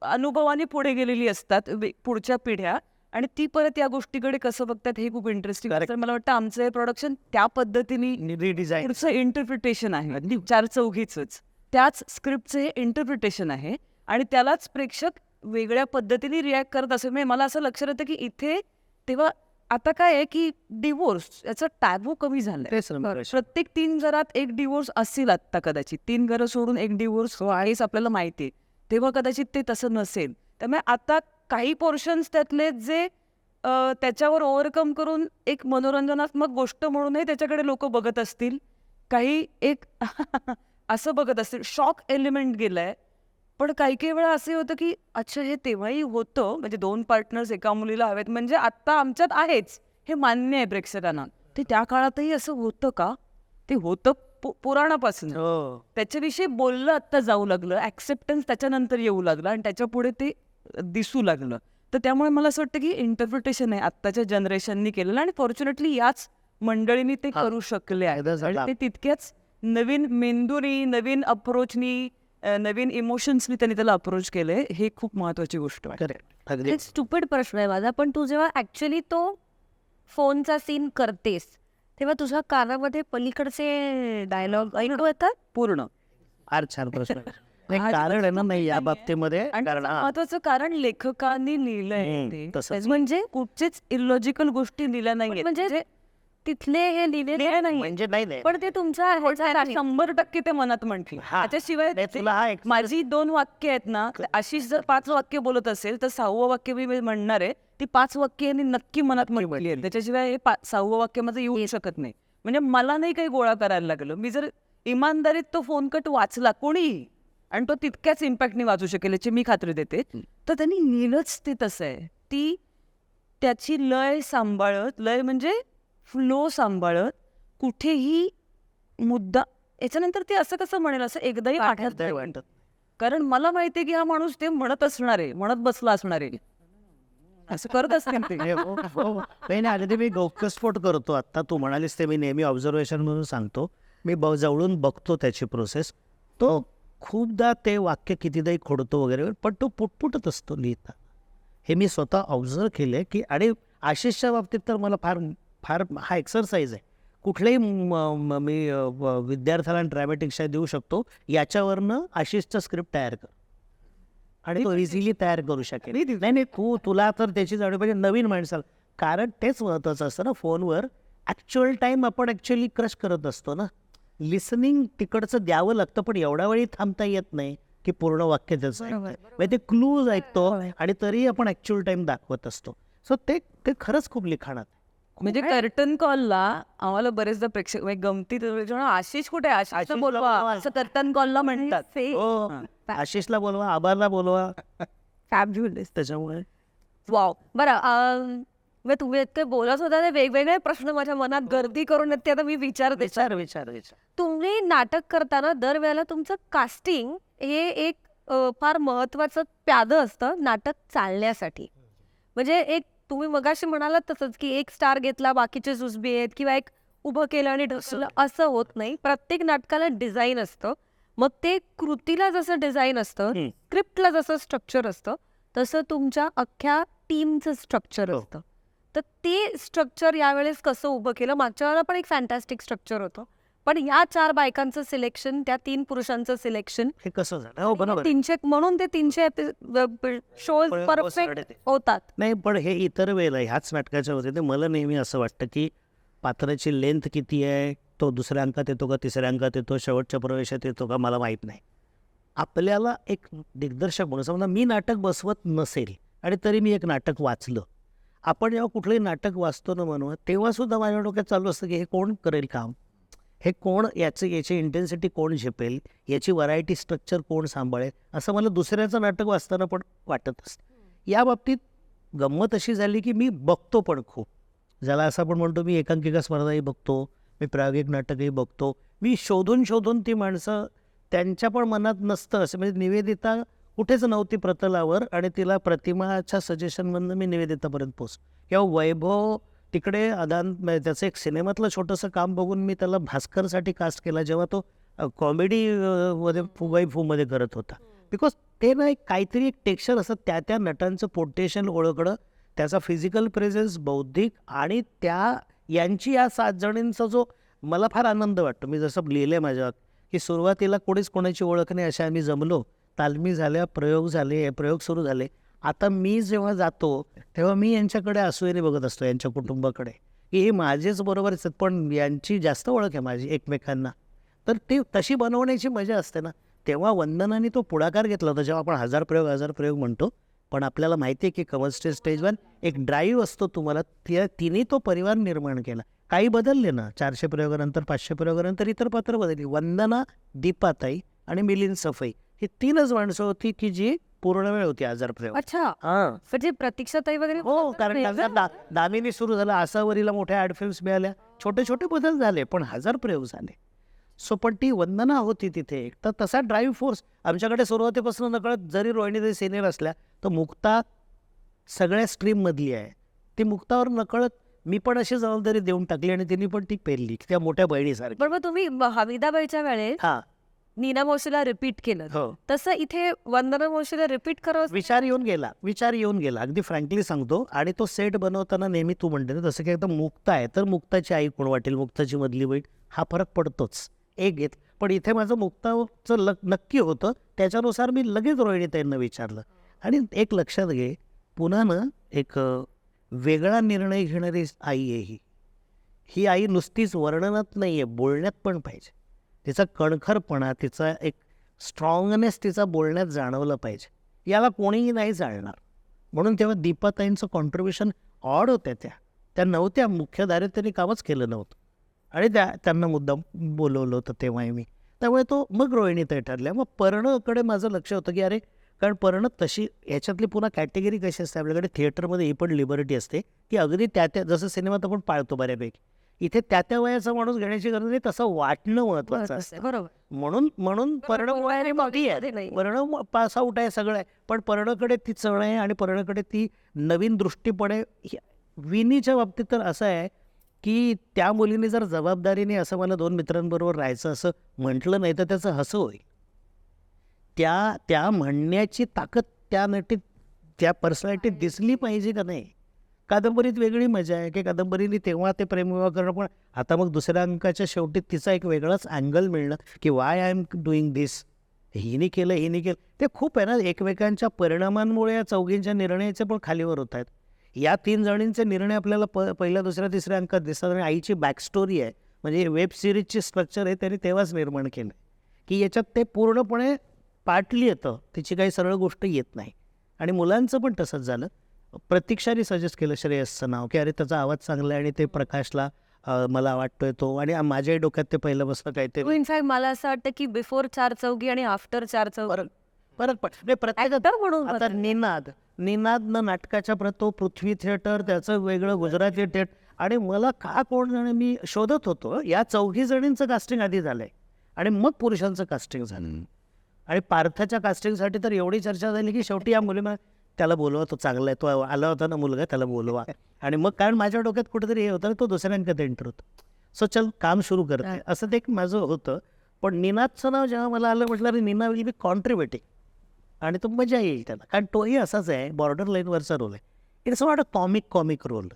अनुभवाने पुढे गेलेली असतात पुढच्या पिढ्या आणि ती परत या गोष्टीकडे कसं बघतात हे खूप इंटरेस्टिंग. तर मला वाटतं आमचं हे प्रोडक्शन त्या पद्धतीने रिडिझाईन पुढचं इंटरप्रिटेशन आहे. अगदी 4-4 त्याच स्क्रिप्टचं हे इंटरप्रिटेशन आहे आणि त्यालाच प्रेक्षक वेगळ्या पद्धतीने रिॲक्ट करत असेल. म्हणजे मला असं लक्षात येतं की इथे तेव्हा आता काय आहे की डिवोर्स याचा टॅबू कमी झालाय. प्रत्येक 3 घरात एक डिवोर्स असेल आता कदाचित. 3 घरं सोडून एक डिवोर्स हेच आपल्याला माहिती आहे. तेव्हा कदाचित ते तसं नसेल. त्यामुळे आता काही पोर्शन्स त्यातले जे त्याच्यावर ओव्हरकम करून एक मनोरंजनात्मक गोष्ट म्हणूनही त्याच्याकडे लोक बघत असतील. काही एक असं बघत असतील. शॉक एलिमेंट गेलाय. पण काही वेळा असे होतं की अच्छा हे तेव्हाही होतं म्हणजे 2 पार्टनर्स एका मुलीला हवेत म्हणजे आत्ता आमच्यात आहेच हे मान्य आहे प्रेक्षकांना. ते त्या काळातही असं होतं का? ते होतं पुराणापासून. त्याच्याविषयी बोललं आत्ता जाऊ लागलं. ऍक्सेप्टन्स त्याच्यानंतर येऊ लागलं आणि त्याच्या पुढे ते दिसू लागलं. तर त्यामुळे मला असं वाटतं की इंटरप्रिटेशन आहे आत्ताच्या जनरेशननी केलेलं आणि फॉर्च्युनेटली याच मंडळींनी ते करू शकले आहेत आणि ते तितक्याच नवीन मेंदूनी नवीन अप्रोचनी नवीन इमोशन्सनी त्यांनी त्याला अप्रोच केलंय. हे खूप महत्वाची गोष्ट आहे. स्टुपिड प्रश्न आहे माझा, पण तू जेव्हा ऍक्च्युली तो फोनचा सीन करतेस तेव्हा तुझ्या कानामध्ये पलीकडचे डायलॉग ऐकू येतात पूर्ण. फार छान प्रश्न कारण आहे ना नाही या बाबतीमध्ये. कारण महत्वाचं कारण लेखकांनी लिहिलंय ते. तसंच. म्हणजे कुठचेच इलॉजिकल गोष्टी लिहिल्या नाही म्हणजे तिथले हे लिहिले नाही म्हणजे नाही पण ते तुमच्या 100% ते मनात म्हटले. त्याच्याशिवाय नाही, तुला हा माझी 2 वाक्य आहेत ना, अशीच जर 5 वाक्य बोलत असेल तर 6वं वाक्य मी म्हणणार आहे. ती 5 वाक्य यांनी नक्की मनात म्हटली आहेत. त्याच्याशिवाय हे 6वं वाक्य माझं येऊ शकत नाही. म्हणजे मला नाही काही गोळा करायला लागलं. मी जर इमानदारीत तो फोन कट वाचला कोणीही आणि तो तितक्याच इम्पॅक्टने वाचू शकेल याची मी खात्री देते. तर त्यांनी लिहिलंच ते तसं आहे. ती त्याची लय सांभाळत, लय म्हणजे फ्लो सांभाळत, कुठेही मुद्दा याच्यानंतर ते असं कसं म्हणेल असं एकदाही आठवत नाही वाटत. कारण मला माहितीये की हा माणूस ते म्हणत असणार आहे, म्हणत बसला असणार आहे, असं करत असतील ते. नाही आले ते मी गौप्यस्फोट करतो. आत्ता तू म्हणालीस ते मी नेहमी ऑब्झर्वेशन म्हणून सांगतो. मी जवळून बघतो त्याची प्रोसेस. तो खूपदा ते वाक्य कितीदाही खोडतो वगैरे, पण तो पुटपुटत असतो लिहिता. हे मी स्वतः ऑब्झर्व केले की. आणि आशिषच्या बाबतीत तर मला फार फार हा एक्सरसाइज आहे. कुठल्याही मी विद्यार्थ्याला ड्रॅमॅटिक देऊ शकतो, याच्यावरनं आशिषचं स्क्रिप्ट तयार कर आणि तो इझिली तयार करू शकेल. नाही तुला तर त्याची जाणीव पाहिजे नवीन माणसाला. कारण तेच महत्त्वाचं असतं ना, फोनवर ॲक्च्युअल टाईम आपण ॲक्च्युअली क्रश करत असतो ना. लिसनिंग तिकडचं द्यावं लागतं, पण एवढ्या वेळी थांबता येत नाही की पूर्ण वाक्य त्याचं म्हणजे ते क्लूज ऐकतो आणि तरी आपण ॲक्च्युअल टाईम दाखवत असतो. सो ते खरंच खूप लिखाणात. म्हणजे कर्टन कॉलला आम्हाला बरेचदा प्रेक्षक गमतीत आशिष कुठे, आशिष बोलवा असं कर्टन कॉलला म्हणतात. आशिषला बोलवा, आबाला बोलवा. फॅब्युलस. त्याच्यामुळे वाव. बरं, मग तुम्ही इतके बोलत होता ते वेगवेगळे प्रश्न माझ्या मनात गर्दी करून येते. आता मी विचारते. विचार तुम्ही नाटक करताना दरवेळेला तुमचं कास्टिंग हे एक फार महत्वाचं प्यादं असतं नाटक चालण्यासाठी. म्हणजे एक तुम्ही मगाशी म्हणालात तसंच की एक स्टार घेतला बाकीचे जुजबी आहेत किंवा एक उभं केलं आणि ढकललं असं होत नाही. प्रत्येक नाटकाला डिझाईन असतं. मग ते कृतीला जसं डिझाईन असतं, स्क्रिप्टला जसं स्ट्रक्चर असतं, तसं तुमच्या अख्ख्या टीमचं स्ट्रक्चर असतं. तर ते स्ट्रक्चर यावेळेस कसं उभं केलं? मागच्या वेळेला पण एक फॅन्टॅस्टिक स्ट्रक्चर होतं, पण या 4 बायकांचं सिलेक्शन, त्या 3 पुरुषांचं सिलेक्शन हे कसं झालं? हो बरोबर. 300 म्हणून ते 300 शोज परफेक्ट होतात. नाही, पण हे इतर वेळेला ह्याच नाटकाच्या होते ते मला नेहमी असं वाटतं की पात्राची लेंथ किती आहे, तो दुसऱ्या अंकात येतो का जेव्हा अंकात येतो, शेवटच्या प्रवेशात येतो का, मला माहीत नाही. आपल्याला एक दिग्दर्शक म्हणून समजा मी नाटक बसवत नसेल आणि तरी मी एक नाटक वाचलं. आपण जेव्हा कुठलंही नाटक वाचतो ना म्हणून, तेव्हा सुद्धा माझ्या डोक्यात चालू असतं की हे कोण करेल काम, हे कोण याची इंटेन्सिटी कोण झेपेल, याची व्हरायटी स्ट्रक्चर कोण सांभाळेल, असं मला दुसऱ्याचं नाटक वाचताना पण वाटत असतं. या बाबतीत गंमत अशी झाली की मी बघतो पण खूप. ज्याला असं आपण म्हणतो मी एकांकिका स्पर्धाही बघतो, मी प्रायोगिक नाटकही बघतो. मी शोधून ती माणसं त्यांच्या पण मनात नसतं असं. म्हणजे निवेदिता कुठेच नव्हती प्रतलावर आणि तिला प्रतिमाच्या सजेशनमधनं मी निवेदितापर्यंत पोचलो. किंवा वैभव तिकडे त्याचं एक सिनेमातलं छोटंसं काम बघून मी त्याला भास्करसाठी कास्ट केला, जेव्हा तो कॉमेडी मध्ये फुमध्ये करत होता. बिकॉज ते ना एक काहीतरी एक टेक्स्चर असतं, त्या नटांचं पोटेन्शियल ओळखणं, त्याचा फिजिकल प्रेझेन्स, बौद्धिक आणि यांची या 7 जणींचा जो मला फार आनंद वाटतो. मी जसं लिहिलं आहे माझ्या की सुरुवातीला कोणीच कोणाची ओळख नाही, अशा आम्ही जमलो, तालमी झाल्या, प्रयोग झाले, प्रयोग सुरू झाले. आता मी जेव्हा जातो तेव्हा मी यांच्याकडे असूयाने बघत असतो, यांच्या कुटुंबाकडे, की हे माझेच बरोबर आहेत, पण यांची जास्त ओळख आहे माझी एकमेकांना. तर ती तशी बनवण्याची मजा असते ना. तेव्हा वंदनाने तो पुढाकार घेतला होता, जेव्हा आपण 1000 प्रयोग म्हणतो, पण आपल्याला माहिती आहे की कमल स्टेजवर एक ड्राईव्ह असतो तुम्हाला. तिने तो परिवार निर्माण केला. काही बदलले ना, 400 प्रयोगानंतर 500 प्रयोगानंतर इतर पात्र बदलली. वंदना, दीपाताई आणि मिलिंद सफाई ही 3च माणसं होती की जी पूर्ण वेळ होती 1000 प्रयोग. अच्छा, म्हणजे प्रतीक्षाताई वगैरे. हो, कारण दामिनी सुरू झालं, आसावरीला मोठ्या ॲड फिल्म्स मिळाल्या, छोटे बदल झाले, पण 1000 प्रयोग झाले. सो पण ती वंदना होती तिथे. तर तसा ड्राईव्ह फोर्स आमच्याकडे सुरुवातीपासून नकळत, जरी रोहिणीताई सिनियर असल्या तर मुक्ता सगळ्या स्ट्रीममधली आहे. ती मुक्तावर नकळत मी पण अशी जबाबदारी देऊन टाकली आणि तिने पण ती पेरली त्या मोठ्या बहिणीसारखी. पण मग तुम्ही हमीदाबाईच्या वेळेस नीना मावशीला रिपीट केलं, हो, तसं इथे वंदना मावशीला रिपीट करावं. विचार येऊन गेला अगदी फ्रँकली सांगतो. आणि तो सेट बनवताना नेहमी तू म्हणते ना तसं की एकदम मुक्ता आहे तर मुक्ताची आई कोण वाटेल, मुक्ताची मधली बहीण, हा फरक पडतोच एक घेत. पण इथे माझं मुक्ताचं नक्की होतं, त्याच्यानुसार मी लगेच रोहिणीताईंना विचारलं. आणि एक लक्षात घे, पुन्हा ना एक वेगळा निर्णय घेणारी आई आहे ही आई नुसतीच वर्णनात नाही आहे, बोलण्यात पण पाहिजे. तिचा कणखरपणा, तिचा एक स्ट्रॉंगनेस तिचा बोलण्यात जाणवलं पाहिजे. याला कोणीही नाही जाणणार. म्हणून तेव्हा दीपाताईंचं कॉन्ट्रीब्युशन ऑड होत्या. त्या नव्हत्या मुख्यधारेत, त्यांनी कामच केलं नव्हतं आणि त्यांना मुद्दाम बोलवलं होतं तेव्हाही मी. त्यामुळे तो मग रोहिणीताई ठरल्या. मग पर्णकडे माझं लक्ष होतं की अरे, कारण पर्ण तशी याच्यातली पुन्हा कॅटेगरी कशी असते आपल्याकडे थिएटरमध्ये ही पण लिबर्टी असते की अगदी त्या जसं सिनेमात आपण पाळतो बऱ्यापैकी, इथे त्या वयाचा माणूस घेण्याची गरज नाही, तसं वाटणं महत्वाचं असतं. बरोबर. म्हणून पर्ण वयाने मोठी आहे, पर्ण पास आउट आहे, सगळं आहे, पण पर्णकडे ती चण आहे आणि पर्णकडे ती नवीन दृष्टीपणे. विनीच्या बाबतीत तर असं आहे की त्या मुलीने जर जबाबदारीने असं मला 2 मित्रांबरोबर राहायचं असं म्हटलं नाही तर त्याचं हसं होईल. त्या म्हणण्याची ताकद त्या नटीत, त्या पर्सनॅलिटीत दिसली पाहिजे का नाही. कादंबरीत वेगळी मजा आहे की कादंबरीने तेव्हा ते प्रेमविवाह करणं, पण आता मग दुसऱ्या अंकाच्या शेवटी तिचा एक वेगळाच अँगल मिळणं की वाय आय एम डुईंग दिस, हिने केलं. ते खूप आहे ना, एकमेकांच्या परिणामांमुळे या चौघींच्या निर्णयाचे पण खालीवर होत आहेत. या 3 जणींचे निर्णय आपल्याला पहिल्या, दुसऱ्या, तिसऱ्या अंकात दिसतात आणि आईची बॅकस्टोरी आहे, म्हणजे वेब सिरीजची स्ट्रक्चर आहे त्यांनी तेव्हाच निर्माण केलं की याच्यात ते पूर्णपणे पाटली येतं, तिची काही सरळ गोष्ट येत नाही. आणि मुलांचं पण तसंच झालं. प्रतीक्षाने सजेस्ट केलं श्रेयसचं नाव की अरे त्याचा आवाज चांगला आहे आणि ते प्रकाशला मला वाटतोय तो, आणि माझ्याही डोक्यात ते पहिलं बसलं काहीतरी. इनफॅक्ट मला असं वाटतं की बिफोर 4 चौघी आणि आफ्टर 4 चौघी परत प्रत्येक Actor म्हणून आता निनाद नाटकाच्या तो पृथ्वी थिएटर, त्याचं वेगळं गुजराती थिएटर, आणि मला का कोण जण मी शोधत होतो, या 4 जणींचं कास्टिंग आधी झालंय आणि मग पुरुषांचं कास्टिंग झालं. आणि पार्थच्या कास्टिंगसाठी तर एवढी चर्चा झाली की शेवटी या मुलीला त्याला बोलवा, तो चांगला आहे, तो आला होता ना मुलगा, त्याला बोलवा. आणि मग कारण माझ्या डोक्यात कुठेतरी हे होतं, तो दुसऱ्यांकडे एंटर होतो, सो चल काम सुरू करते, असं ते एक माझं होतं. पण निनादचं नाव जेव्हा मला आलं, म्हटलं अरे निना विल बी कॉन्ट्रीब्युटिंग आणि तो मजा येईल त्याला, कारण तोही असाच आहे, बॉर्डर लाईनवरचा रोल आहे. It's not a comic role,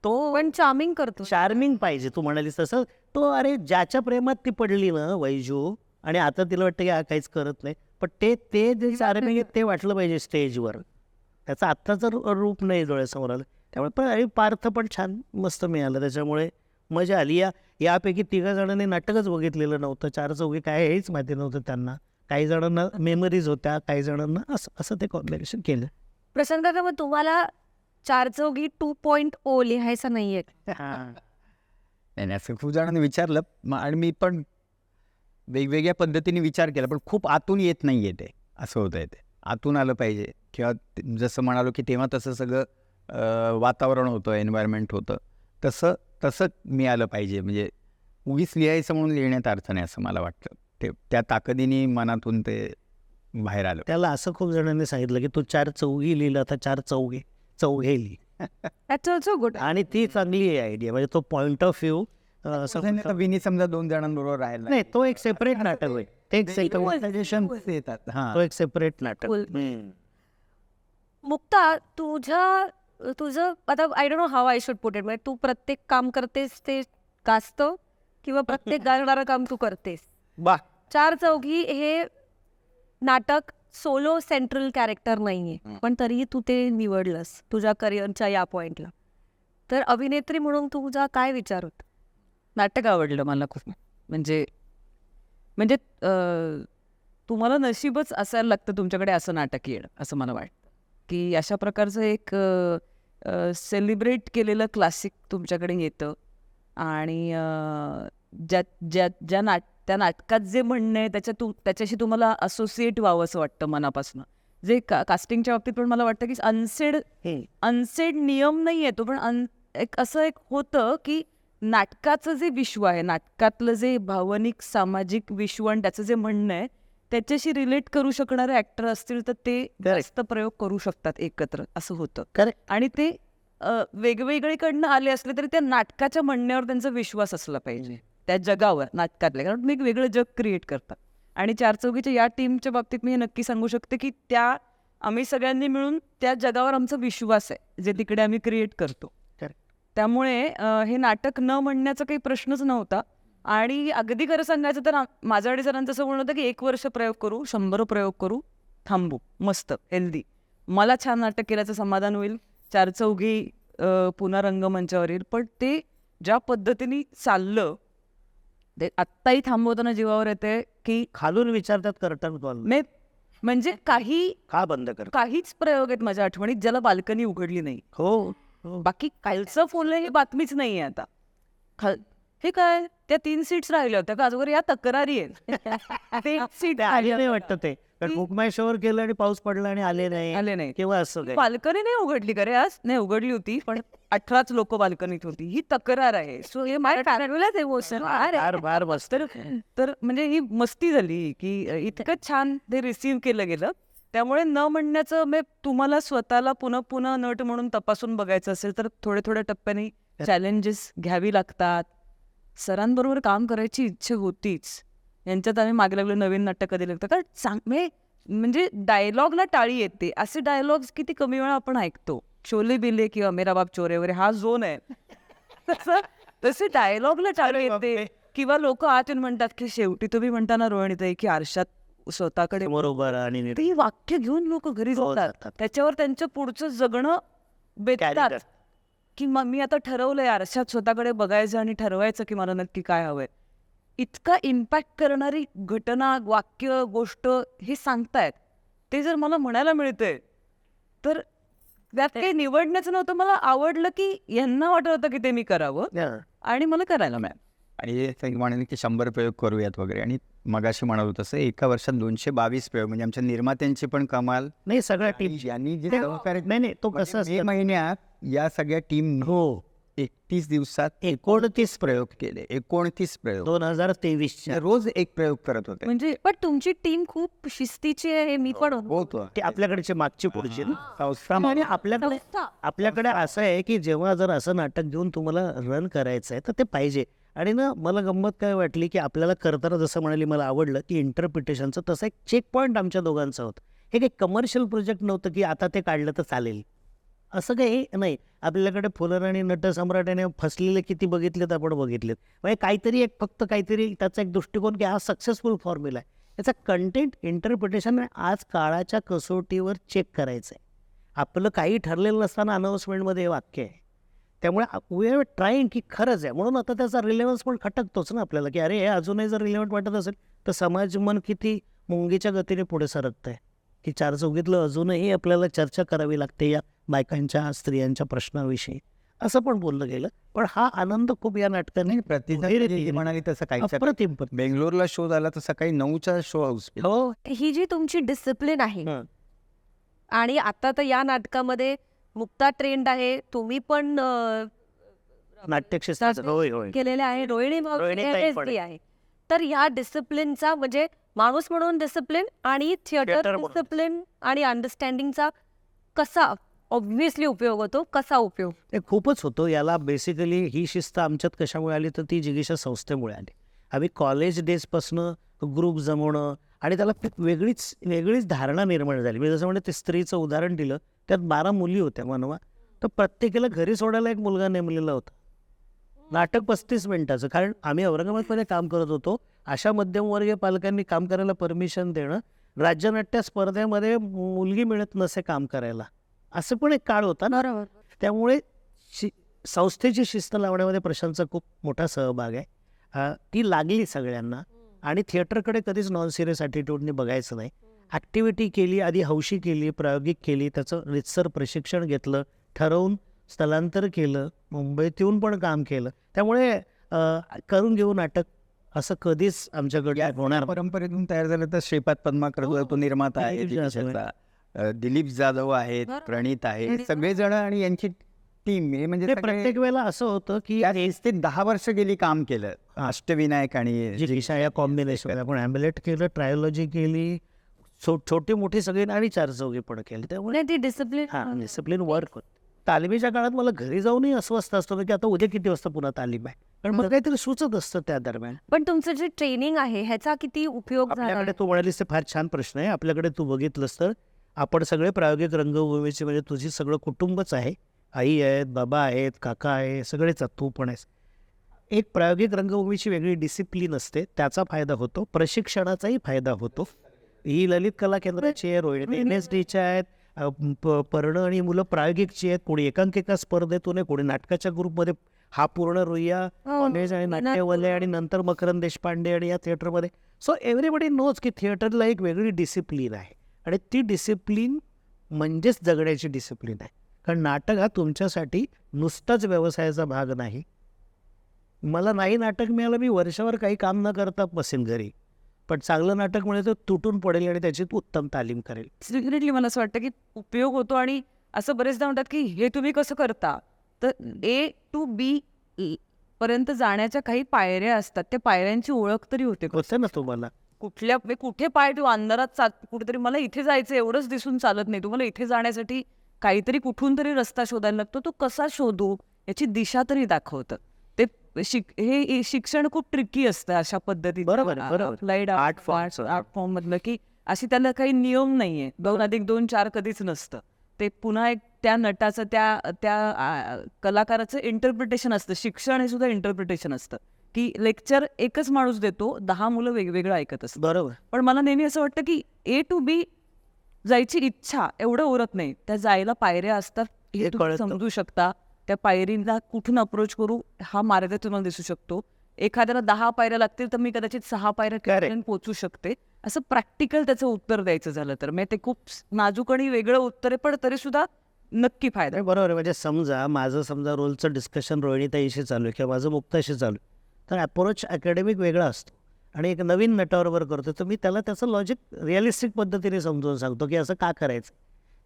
तो पण चार्मिंग करतो. चार्मिंग पाहिजे. तू म्हणालीस तसं, तो अरे ज्याच्या प्रेमात ती पडली ना वैजू, आणि आता तिला वाटतं की हा काहीच करत नाही, पण ते जे चार्मिंग आहे ते वाटलं पाहिजे स्टेजवर. त्याचं आत्ताचं रूप नाही डोळ्यासमोर आलं. त्यामुळे पण अरे पार्थ पण छान मस्त मिळालं, त्याच्यामुळे मजा आली. यापैकी 3 जणांनी नाटकच बघितलेलं नव्हतं, 4 चौघी काय हेच माहिती नव्हतं त्यांना. काही जणांना मेमरीज होत्या, काही जणांना असं ते कॉम्बिनेशन केलं. प्रशांत काका, मग तुम्हाला 4 चौघी 2.0 लिहायचं नाहीये? नाही, असं खूप जणांनी विचारलं आणि मी पण वेगवेगळ्या पद्धतीने विचार केला, पण खूप आतून येत नाही आहे ते, असं होतं आहे. ते आतून आलं पाहिजे, किंवा जसं म्हणालो की तेव्हा तसं सगळं वातावरण होतं, एन्व्हायरमेंट होतं, तसं मी आलं पाहिजे. म्हणजे उगीच लिहायचं म्हणून लिहिण्यात अर्थ नाही असं मला वाटतं. ते त्या ताकदीने मनातून ते बाहेर आलं. त्याला असं खूप जणांनी सांगितलं की तू 4 चौघी लिहिलं, आता 4 चौघे लिही. That's also good. आणि ती चांगली आहे आयडिया, म्हणजे तो पॉइंट ऑफ व्ह्यू. विनी समजा 2 जणांबरोबर राहिला नाही, तो एक सेपरेट नाटक होईल, ते एक येतात. हां, तो एक सेपरेट नाटक. Cool. मुक्ता, तुझं आता I don't know how I should put it, म्हणजे तू प्रत्येक काम करतेस ते गाजतं, किंवा प्रत्येक गाजणारं काम तू करतेस? वा, 4 चौघी हे नाटक सोलो सेंट्रल कॅरेक्टर नाहीये, पण तरीही तू ते निवडलंस तुझ्या करिअरच्या या पॉइंटला. तर अभिनेत्री म्हणून तुझा काय विचार होता? नाटक आवडलं मला खूप. म्हणजे तुम्हाला नशीबच असायला लागतं तुमच्याकडे असं नाटक येणं, असं मला वाटतं की अशा प्रकारचं एक सेलिब्रेट केलेलं क्लासिक तुमच्याकडे येतं. आणि त्या नाटकात जे म्हणणं आहे त्याच्याशी तुम्हाला असोसिएट व्हावं असं वाटतं मनापासून. जे कास्टिंगच्या बाबतीत पण मला वाटतं की अनसेड नियम नाही आहे तो, पण एक होतं की नाटकाचं जे विश्व आहे, नाटकातलं जे भावनिक सामाजिक विश्व आणि त्याचं जे म्हणणं आहे त्याच्याशी रिलेट करू शकणारे ऍक्टर असतील तर ते जास्त प्रयोग करू शकतात एकत्र, असं होतं. Correct. आणि ते वेगवेगळीकडनं आले असले तरी त्या नाटकाच्या म्हणण्यावर त्यांचा विश्वास असला पाहिजे, त्या जगावर, नाटकातल्या, कारण तुम्ही एक वेगळं जग क्रिएट करता. आणि 4 चौघीच्या या टीमच्या बाबतीत मी हे नक्की सांगू शकते की आम्ही सगळ्यांनी मिळून त्या जगावर आमचा विश्वास आहे जे तिकडे आम्ही क्रिएट करतो. त्यामुळे हे नाटक न म्हणण्याचा काही प्रश्नच नव्हता. आणि अगदी खरं सांगायचं तर माझ्या सरांचं असं म्हणणं होतं की 1 वर्ष प्रयोग करू, 100 प्रयोग करू, थांबू, मस्त हेल्दी. मला छान नाटक केल्याचं समाधान होईल, 4 चौघी पुन्हा रंगमंचावर येईल. पण ते ज्या पद्धतीने चाललं ते आत्ताही थांबवताना जीवावर येते की खालून विचारतात कर्टन कॉल म्हणजे का बंद कर, काहीच प्रयोग आहेत माझ्या आठवणीत ज्याला बाल्कनी उघडली नाही. हो, बाकी कालचं फुलं ही बातमीच नाहीये आता. हे काय त्या 3 सीट्स राहिल्या होत्या का आजवर या तक्रारी आहेत ते सीट ते आले नाही वाटतं ते, कारण बुक माय शोवर केलं आणि पाऊस पडला आणि आले नाही आले नाही. किंवा असं काही. बाल्कनी नाही उघडली का रे आज? नाही उघडली होती पण 18च लोक बाल्कनीत होती. ही तक्रार आहे. सो हे माझ्या फॅब्युलस इमोशन फार मस्त. तर म्हणजे ही मस्ती झाली की इतकं छान ते रिसीव्ह केलं गेलं. त्यामुळे न म्हणण्याचं म्हणजे तुम्हाला स्वतःला पुन्हा पुन्हा नट म्हणून तपासून बघायचं असेल तर थोड्या टप्प्याने चॅलेंजेस घ्यावी लागतात. सरांबरोबर काम करायची इच्छा होतीच. यांच्यात आम्ही मागे लागलो नवीन नाटक कधी लागतं कारण म्हणजे डायलॉगला टाळी येते. असे डायलॉग्स किती कमी वेळा आपण ऐकतो. शोले बिले किंवा मेरा बाप चोरे वगैरे हा झोन आहे. तसे डायलॉगला टाळी येते किंवा लोक आत येऊन म्हणतात की शेवटी तुम्ही म्हणताना रोहिणीताई की आरशात स्वतःकडे बरोबर आणि ते वाक्य घेऊन लोक घरी जातात. त्याच्यावर त्यांचं पुढचं जगणं बेतात की मग मी आता ठरवलंय आरशात स्वतःकडे बघायचं आणि ठरवायचं की मला नक्की काय हवंय. इतका इम्पॅक्ट करणारी घटना, वाक्य, गोष्ट हे सांगतायत ते जर मला म्हणायला मिळतंय तर त्यात काही निवडण्याचं नव्हतं. मला आवडलं की यांना वाटत होतं की ते मी करावं आणि मला करायला मिळालं. आणि ते म्हणाले की 100 प्रयोग करूयात वगैरे, आणि मगाशी म्हणालो तसं एका वर्षात 222 प्रयोग, म्हणजे आमच्या निर्मात्यांची पण कमाल. नाही सगळ्या टीम यांनी जे नाही तो कसं मे असतं महिन्यात या सगळ्या टीम हो 31 दिवसात 29 प्रयोग केले. 29 प्रयोग. 2023च्या रोज एक प्रयोग करत होते. म्हणजे पण तुमची टीम खूप शिस्तीची आहे हे मी पण होतो. ते आपल्याकडचे मागची पुढची ना. संस्था आणि आपल्याकडे असं आहे की जेव्हा जर असं नाटक घेऊन तुम्हाला रन करायचं आहे तर ते पाहिजे. आणि ना मला गंमत काय वाटली की आपल्याला करताना जसं म्हणाली मला आवडलं की इंटरप्रिटेशनचं तसं एक चेक पॉईंट आमच्या दोघांचं होतं. हे काही कमर्शियल प्रोजेक्ट नव्हतं की आता ते काढलं तर चालेल असं काही नाही. आपल्याकडे फुलर आणि नटसम्राटाने फसलेले किती बघितलेत आपण बघितलेत. म्हणजे काहीतरी एक फक्त काहीतरी त्याचा एक दृष्टिकोन की हा सक्सेसफुल फॉर्म्युला आहे. याचा कंटेंट इंटरप्रिटेशन आज काळाच्या कसोटीवर चेक करायचं आहे. आपलं काही ठरलेलं नसताना अनाऊन्समेंटमध्ये हे वाक्य आहे. त्यामुळे वी आर ट्राईंग की खरंच आहे म्हणून आता त्याचा रिलेव्हन्स पण खटकतोच ना आपल्याला की अरे हे अजूनही जर रिलेव्हंट वाटत असेल तर समाज मन किती मुंगीच्या गतीने पुढे सरकत आहे की चारचौघीतलं अजूनही आपल्याला चर्चा करावी लागते या बायकांच्या स्त्रियांच्या प्रश्नाविषयी असं पण बोललं गेलं. पण हा आनंद खूप या नाटकाने प्रतिसाद म्हणाली तसं काही. अप्रतिम. बेंगलोरला शो झाला तर सकाळी 9चा शो हाऊस. हो ही जी तुमची डिसिप्लिन आहे हं. आणि आता तर या नाटकामध्ये मुक्ता ट्रेंड आहे. तुम्ही पण नाट्यक्षेत्रात होय होय केलेले आहे. रोहिणीताई पण रोहिणी आहे. तर या डिसिप्लिनचा म्हणजे माणूस म्हणून डिसिप्लिन आणि थिएटर Theater म्हणून. डिसिप्लिन आणि अंडरस्टँडिंगचा कसा ऑब्व्हियसली उपयोग होतो. कसा उपयोग? ते खूपच होतो. याला बेसिकली ही शिस्त आमच्यात कशामुळे आली तर ती जिगीषा संस्थेमुळे आली. आम्ही कॉलेज डेजपासनं ग्रुप जमवणं आणि त्याला खूप वेगळीच धारणा निर्माण झाली. मी जसं म्हणजे ते स्त्रीचं उदाहरण दिलं त्यात 12 मुली होत्या मनवा. तर प्रत्येकाला घरी सोडायला एक मुलगा नेमलेला होता. नाटक 35 मिनिटाचं. कारण आम्ही औरंगाबादमध्ये काम करत होतो. अशा मध्यमवर्गीय पालकांनी काम करायला परमिशन देणं, राज्यनाट्य स्पर्धेमध्ये मुलगी मिळत नसे काम करायला, असं पण एक काळ होता ना. बरोबर. त्यामुळे संस्थेची शिस्त लावण्यामध्ये प्रशांतचा खूप मोठा सहभाग आहे. ती लागली सगळ्यांना. आणि थिएटरकडे कधीच नॉन सिरियस ॲटिट्यूडने बघायचं नाही. ॲक्टिव्हिटी केली, आधी हौशी केली, प्रायोगिक केली, त्याचं रितसर प्रशिक्षण घेतलं, ठरवून स्थलांतर केलं, मुंबईत येऊन पण काम केलं. त्यामुळे करून घेऊ नाटक असं कधीच आमच्याकडे होणार. परंपरेतून तयार झालं तर श्रीपाद पद्माकर तो निर्माता आहे, दिलीप जाधव दिलीप जाधव आहेत, प्रणीत आहे, सगळेजण आणि यांची टीम. हे म्हणजे प्रत्येक वेळेला असं होतं की 10 वर्ष गेली काम केलं. अष्टविनायक आणि जिगीषा या कॉम्बिनेशन आपण हॅम्लेट केलं, ट्रायोलॉजी केली, छोटी मोठी सगळी आणि चारचौघी पण केली. त्यामुळे ती डिसिप्लिन डिसिप्लिन वर्क होत. तालिमीच्या काळात मला घरी जाऊनही अस्वस्थ असतं की आता उद्या किती वाजता पुन्हा तालीम आहे. पण मग काहीतरी सुचत असतं त्या दरम्यान. पण तुमचं जे ट्रेनिंग आहे ह्याचा किती उपयोग झाला? आपल्याकडे तू म्हणालीस ते फार छान प्रश्न आहे. आपल्याकडे तू बघितलंस तर आपण सगळे प्रायोगिक रंगभूमीचे म्हणजे तुझी सगळं कुटुंबच आहे. आई आहेत, बाबा आहेत, काका आहे, सगळेच तू पण आहेस. एक प्रायोगिक रंगभूमीची वेगळी डिसिप्लिन असते, त्याचा फायदा होतो. प्रशिक्षणाचाही फायदा होतो. ही ललित कला केंद्राची आहे, रोहिणी NSDच्या आहेत, पर्ण आणि मुलं प्रायोगिकची आहेत. कोणी एकांकिका स्पर्धेतून आहे, कोणी नाटकाच्या ग्रुपमध्ये. हा पूर्ण रुईया कॉलेज आणि नाट्यवलय आणि नंतर मकरंद देशपांडे आणि या थिएटरमध्ये. सो एव्हरीबडी नोज की थिएटरला एक वेगळी डिसिप्लिन आहे आणि ती डिसिप्लिन म्हणजेच जगण्याची डिसिप्लिन आहे. कारण नाटक हा तुमच्यासाठी नुसताच व्यवसायाचा भाग नाही, मला नाही नाटक मिळालं, मी वर्षभर काही काम न करता बसेन घरी. पण चांगलं नाटक मिळेल तर तुटून पडेल आणि त्याची उत्तम तालीम करेल. डेफिनेटली मला असं वाटतं की उपयोग होतो. आणि असं बरेचदा म्हणतात की हे तुम्ही कसं करता, तर A to B पर्यंत जाण्याच्या काही पायऱ्या असतात. त्या पायऱ्यांची ओळख तरी होते का? होतं ना तुम्हाला. कुठे पाय ठेवू अंधारात कुठेतरी मला इथे जायचं एवढंच दिसून चालत नाही. तुम्हाला इथे जाण्यासाठी काहीतरी कुठून तरी रस्ता शोधायला लागतो. तो कसा शोधू याची दिशा तरी दाखवतं. ते हे शिक्षण खूप ट्रिकी असतं अशा पद्धतीत. बरोबर आहे, बरोबर. Applied Art form. Art form मधलं की अशी त्याला काही नियम नाहीये. 2+2 4 कधीच नसतं. ते पुन्हा एक त्या नटाचं त्या कलाकाराचं इंटरप्रिटेशन असतं. शिक्षण हे सुद्धा इंटरप्रिटेशन असतं की लेक्चर एकच माणूस देतो, 10 मुलं वेगवेगळं ऐकत असतात. बरोबर. पण मला नेहमी असं वाटतं की A to B जायची इच्छा एवढं उरत नाही. त्या जायला पायऱ्या असतात हे हे तुम्ही कळतं. समजू शकता. त्या पायरींना कुठून अप्रोच करू हा मार्ग तुम्हाला दिसू शकतो. एखाद्याला 10 पायऱ्या लागतील तर मी कदाचित 6 पायऱ्या तिथपर्यंत पोहोचू शकते. असं प्रॅक्टिकल त्याचं उत्तर द्यायचं झालं तर म्हणजे ते खूप नाजूक आणि वेगळं उत्तर आहे, पण तरी सुद्धा नक्की फायदा. नाही, बरोबर आहे. म्हणजे समजा रोलचं डिस्कशन रोहिणीताईशी चालू आहे किंवा माझं मुक्ताशी चालू आहे, तर अप्रोच अकॅडमिक वेगळा असतो आणि एक नवीन नटाबरोबर करतो तर मी त्याला त्याचं लॉजिक रिअलिस्टिक पद्धतीने समजावून सांगतो की असं का करायचं.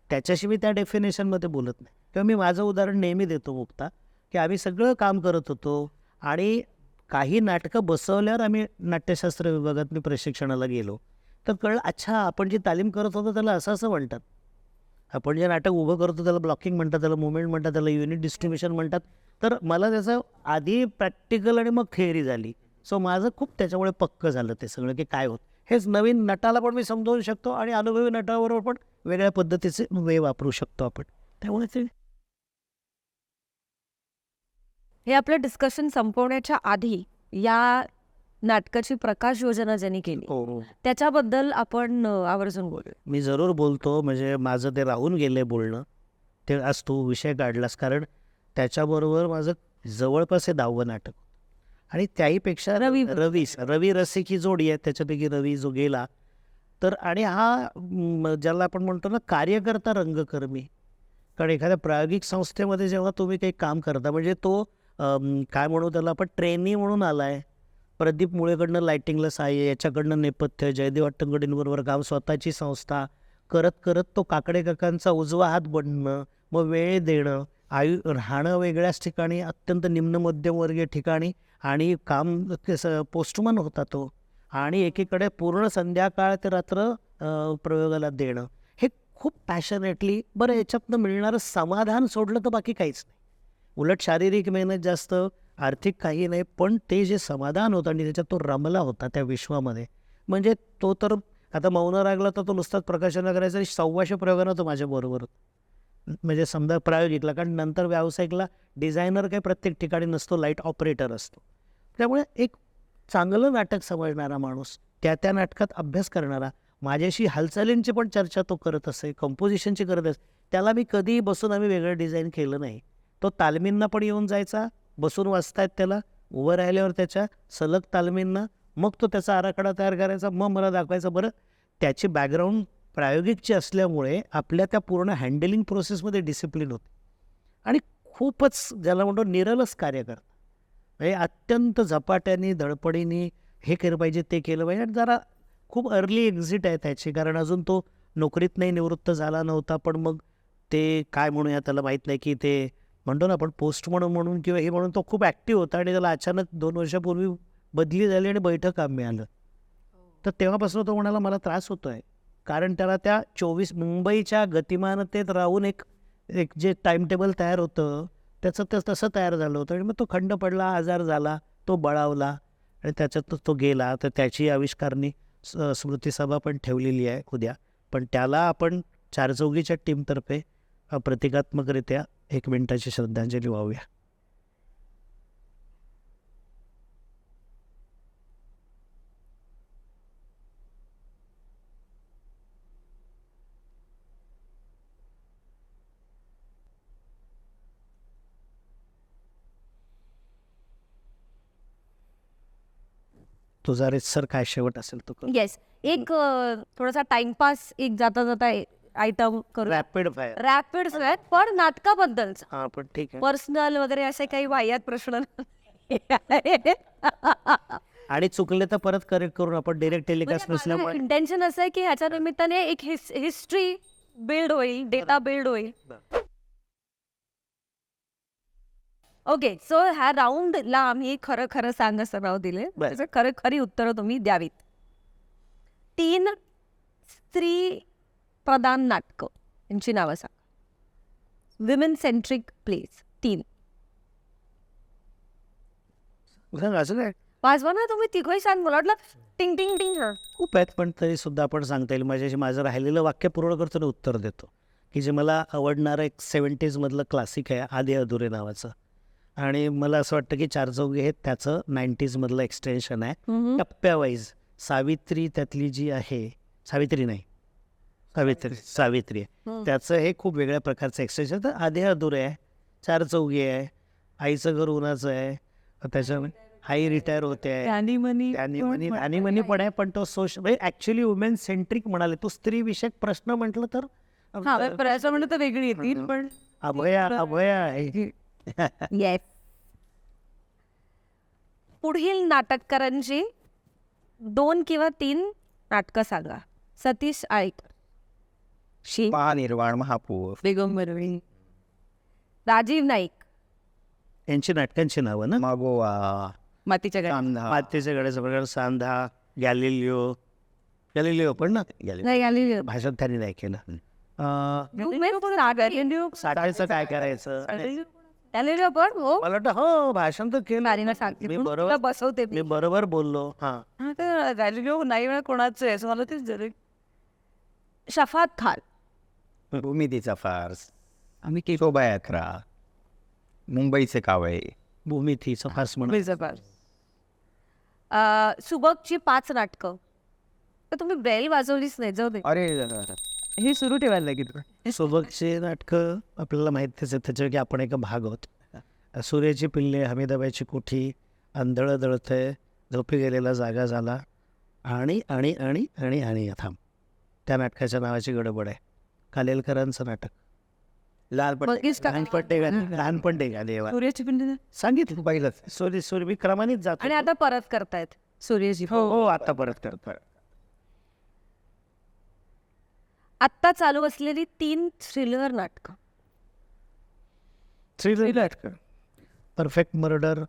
त्याच्याशी मी त्या डेफिनेशनमध्ये बोलत नाही. किंवा मी माझं उदाहरण नेहमी देतो मुक्ता, की आम्ही सगळं काम करत होतो आणि काही नाटकं बसवल्यावर आम्ही नाट्यशास्त्र विभागात मी प्रशिक्षणाला गेलो तर कळलं, अच्छा आपण जी तालीम करत होतो त्याला असं म्हणतात. आपण जे नाटक उभं करतो त्याला ब्लॉकिंग म्हणतात, त्याला मुवमेंट म्हणतात, त्याला युनिट डिस्ट्रीब्युशन म्हणतात. तर मला त्याचं आधी प्रॅक्टिकल आणि मग थिअरी झाली. सो माझं खूप त्याच्यामुळे पक्कं झालं ते सगळं की काय होत. हेच नवीन नटाला पण मी समजावू शकतो आणि अनुभवी नटाबरोबर पण वेगळ्या पद्धतीचे वे वापरू शकतो आपण. त्यामुळे ते हे आपलं डिस्कशन संपवण्याच्या आधी या नाटकाची प्रकाश योजना ज्यांनी केली त्याच्याबद्दल आपण आवर्जून बोलू. मी जरूर बोलतो. म्हणजे माझं ते राहून गेलं आहे बोलणं. ते आज तू विषय काढलास, कारण त्याच्याबरोबर माझं जवळपास हे 10वं नाटक आणि त्याहीपेक्षा रवी रसिक ही जोडी आहे. त्याच्यापैकी रवी जो गेला तर आणि हा ज्याला आपण म्हणतो ना कार्यकर्ता रंगकर्मी. कारण एखाद्या प्रायोगिक संस्थेमध्ये जेव्हा तुम्ही काही काम करता म्हणजे तो काय म्हणू त्याला आपण ट्रेनी म्हणून आला आहे. प्रदीप मुळेकडनं लायटिंगला सहाय्य, याच्याकडनं नेपथ्य, जयदेव अट्टंगडींबरोबर काम, स्वतःची संस्था करत करत तो काकडे काकांचा उजवा हात बनणं, मग वेळ देणं, राहणं वेगळ्याच ठिकाणी, अत्यंत निम्न मध्यमवर्गीय ठिकाणी आणि काम पोस्टमन होता तो आणि एकीकडे पूर्ण संध्याकाळ ते रात्र प्रयोगाला देणं. हे खूप पॅशनेटली. बरं, याच्यातनं मिळणारं समाधान सोडलं तर बाकी काहीच नाही. उलट शारीरिक मेहनत जास्त, आर्थिक काही नाही, पण ते जे समाधान होतं आणि त्याच्यात तो रमला होता त्या विश्वामध्ये. म्हणजे तो तर आता मौन रागला तर तो नुसताच प्रकाशना करायचा आणि 100 प्रयोगानं तो माझ्याबरोबर होता. म्हणजे समजा प्रायोगिकला, कारण नंतर व्यावसायिकला डिझायनर काही प्रत्येक ठिकाणी नसतो, लाईट ऑपरेटर असतो. त्यामुळे एक चांगलं नाटक समजणारा माणूस, त्या नाटकात अभ्यास करणारा, माझ्याशी हालचालींची पण चर्चा तो करत असे, कंपोजिशनची करत असे, त्याला मी कधीही बसून आम्ही वेगळं डिझाईन केलं नाही. तो तालमींना पण येऊन जायचा, बसून वाचतायत त्याला, उभं राहिल्यावर त्याच्या सलग तालमींना, मग तो त्याचा आराखडा तयार करायचा, मग मला दाखवायचा. बरं, त्याची बॅकग्राऊंड प्रायोगिकची असल्यामुळे आपल्या त्या पूर्ण हँडलिंग प्रोसेसमध्ये डिसिप्लिन होते आणि खूपच ज्याला म्हणतो निरलस कार्य करतात. म्हणजे अत्यंत झपाट्याने धडपडीने हे केलं पाहिजे, ते केलं पाहिजे. आणि जरा खूप अर्ली एक्झिट आहे त्याची, कारण अजून तो नोकरीतनंही निवृत्त झाला नव्हता. पण मग ते काय म्हणूया त्याला माहीत नाही की ते म्हणतो ना आपण पोस्ट म्हणून किंवा हे म्हणून तो खूप ॲक्टिव्ह होता आणि त्याला अचानक 2 वर्षापूर्वी बदली झाली आणि बैठक काम मिळालं. तर तेव्हापासून तो म्हणाला मला त्रास होतो आहे, कारण त्याला त्या 24 मुंबईच्या गतिमानतेत राहून एक जे टाईम टेबल तयार होतं त्याचं तसं तयार झालं होतं आणि मग तो खंड पडला, आजार झाला, तो बळावला आणि त्याच्यात तो गेला. तर त्याची आविष्कारणी स्मृतिसभा पण ठेवलेली आहे उद्या, पण त्याला आपण चारचौघीच्या टीमतर्फे प्रतिकात्मकरित्या 1 मिनिटाची श्रद्धांजली वाहूया. तुझा सर काय शेवट असेल तो कर. येस, एक थोडासा टाइमपास एक जाता जाता आयटम करू. Rapid fire. रॅपिड सगळ्यात, पण नाटकाबद्दलचा हां, पण ठीक आहे. पर्सनल वगैरे असे काही वाह्यात प्रश्न आणि चुकले तर परत करेक्ट करून आपण डिरेक्ट टेलिकास्ट नसल्यामुळे इंटेन्शन असं आहे की ह्याच्या निमित्ताने एक हिस्ट्री बिल्ड होईल, डेटा बिल्ड होईल. ओके, सो ह्या राऊंडला आम्ही खरं खरं सांग असं नाव दिले. बरं. त्याचं खरं खरी उत्तरं तुम्ही द्यावीत. 3 स्त्री प्रधान नाटकं यांची नावं सांगा. Women centric place 3. सांग, असं काय वाजवा ना तुम्ही तिघही सांग. मला वाटलं टिंग टिंग टिंग. खूप आहेत, पण तरी सुद्धा आपण सांगता येईल. माझं राहिलेलं वाक्य पूर्ण करतो आणि उत्तर देतो, की जे मला आवडणारं एक 70s मधलं क्लासिक आहे आधे अधुरे नावाचं. आणि मला असं वाटतं की चार चौघे हे त्याचं 90s मधलं एक्सटेन्शन आहे. टप्प्यावाईज सावित्री त्यातली जी आहे, सावित्री आहे, त्याचं हे खूप वेगळ्या प्रकारचं एक्सटेन्शन. तर आधे अधुरे आहे, चार चौघे आहे, आईचं घर उन्हाचं आहे, त्याच्यामध्ये आई रिटायर होते आहे, त्यानी मनी पण आहे. पण तो म्हणजे ऍक्च्युली वुमेन सेंट्रिक म्हणाले. तू स्त्री विषयक प्रश्न म्हटलं तर असं म्हणलं तर वेगळी येतील, पण अभया आहे. येस. पुढील नाटककारांची 2 किंवा 3 नाटकं सांगा. सतीश आळेकर, महानिर्वाण, महापौर, दिगंबरवी, राजीव नाईक, यांची नाटकांची नावं ना. मागोवा, मातीच्या गाड्या. कांदा, मातेच्या गड्याचा प्रकार, सांधा, गॅलिलिओ पण ना नाही आलेली. भाषण त्यांनी नाही केलं. गॅलिलिओ साठायचं काय करायचं पण हो मला वाटतं. हो, भाषण तर केलं मारीना सांगते मी म्हणून बरोबर. तुला बसवते मी बरोबर बोललो. हा, हा, तर गॅलिलिओ नाही वेळा कोणाचं आहे असं मला तेच जरा. शफात खान, भूमितीचा फार्स, आम्ही शोभायात्रा, मुंबईचे कावळे, भूमितीचं फास म्हणून. सुबकची 5 नाटकं. तर तुम्ही बेल वाजवलीच नाही, जाऊ दे. अरे हे सुरू ठेवायला लागेल. सोबतचे नाटकं आपल्याला माहितीच आहे, त्याच्यापैकी आपण एक भाग आहोत. सूर्याची पिल्ले, हमीदाबाईची कोठी, आंधळं दळतंय, झोपी गेलेला जागा झाला, आणि आणि आणि आणि आणि थांब. त्या नाटकाच्या नावाची गडबड आहे. कालेलकरांचं नाटक. बघीस का? लहानपण टेका देवा सूर्याची पिंड सांगितलं पहिलंच. सॉरी मी क्रमानेच जातो. आणि आता परत करतायत सूर्यजी. हो, आता परत करतो. आत्ता चालू असलेली 3 थ्रिलर नाटकं. परफेक्ट मर्डर,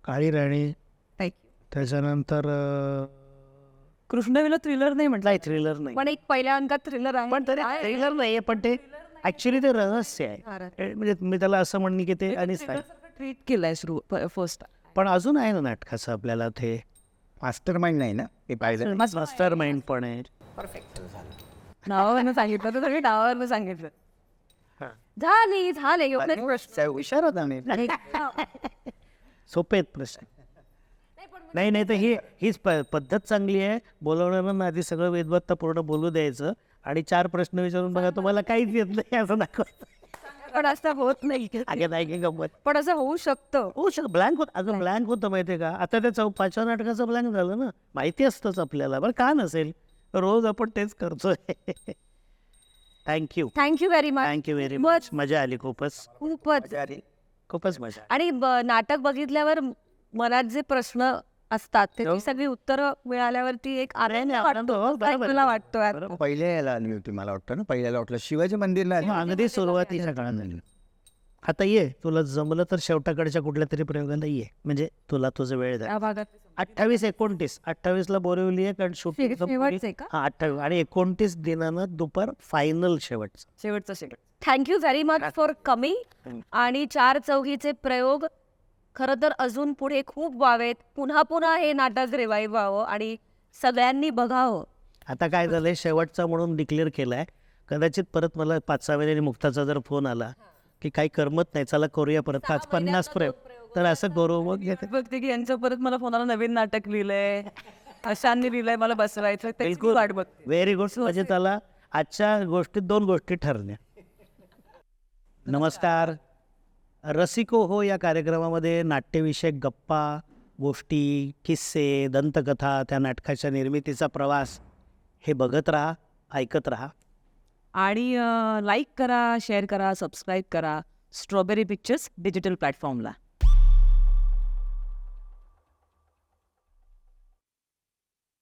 काळी राणी, त्याच्यानंतर कृष्णवेला थ्रिलर नाही म्हटलं. नाही थ्रिलर नाही, पण एक पहिल्या अंकात थ्रिलर आहे. पण तरी थ्रिलर नाहीये, पण ते ऍक्च्युली ते रहस्य आहे. म्हणजे मी त्याला असं म्हणणे की ते आणि ट्रीट केलाय सुरू फर्स्ट. पण अजून आहे ना नाटकाचं आपल्याला ते मास्टर माइंड नाही ना हे पाहिजे. मास्टर माइंड पण आहे. नावावरनं सांगितलं तर सगळी नावावरनं सांगितलं. झाले हुशार होता मी. सोपे आहेत प्रश्न. नाही तर हीच पद्धत चांगली आहे. बोलवणाऱ्यांना आधी सगळं वेदवत्तापूर्ण बोलू द्यायचं आणि 4 प्रश्न विचारून बघा तुम्हाला काहीच येत नाही असं दाखवायचं. पण असं होत नाही. अगे नाही की गंमत. पण असं होऊ शकतं. हो ब्लँक होत. अगं ब्लँक होतं माहितीये का. आता त्या 5व्या नाटकाचं ब्लँक झालं ना. माहिती असतंच आपल्याला, बरं का नसेल. रोज आपण तेच करतोय. Thank you very much. Very much. मजा आली खूपच खूपच मजा. आणि नाटक बघितल्यावर मनात जे प्रश्न असतात त्याची सगळी उत्तरं मिळाल्यावरती एक आनंद मला वाटतो. पहिल्या याला आली होती मला वाटतं ना. पहिल्याला वाटलं शिवाजी मंदिरला अगदी सुरुवातीच्या काळात झाली. आता ये, तुला जमलं तर शेवटाकडच्या कुठल्या तरी प्रयोगाला ये, म्हणजे तुला तुझं वेळ या भागात 28-29 बोरिवली आहे, कारण शूटिंग शेवटचं आहे का? 28 आणि 29 दिनानं दुपार फायनल शेवटचं. Thank you very much for coming. आणि 4 चौघीचे प्रयोग खरं तर अजून पुढे खूप व्हावेत. पुन्हा हे नाटक रिवाईव्ह व्हावं आणि सगळ्यांनी बघावं. आता काय झालंय, शेवटचा म्हणून डिक्लेअर केलाय. कदाचित परत मला 5-6 महिन्यांनी मुक्ताचा जर फोन आला की काही करमत नाही, चला करूया परत 50 प्रयोग, तर असं करू. मग बघते की यांचं परत मला फोनाला नवीन नाटक लिहिलंय, अशांनी लिहिलंय, मला बसवायचं. बिलकुल वाट बघते. Very good. म्हणजे त्याला आजच्या गोष्टीत 2 गोष्टी ठरल्या. नमस्कार. रसिको हो या कार्यक्रमामध्ये नाट्यविषयक गप्पा, गोष्टी, किस्से, दंतकथा, त्या नाटकाच्या निर्मितीचा प्रवास हे बघत राहा, ऐकत राहा. आणि लाईक करा, शेअर करा, सबस्क्राईब करा स्ट्रॉबेरी पिक्चर्स डिजिटल प्लॅटफॉर्मला.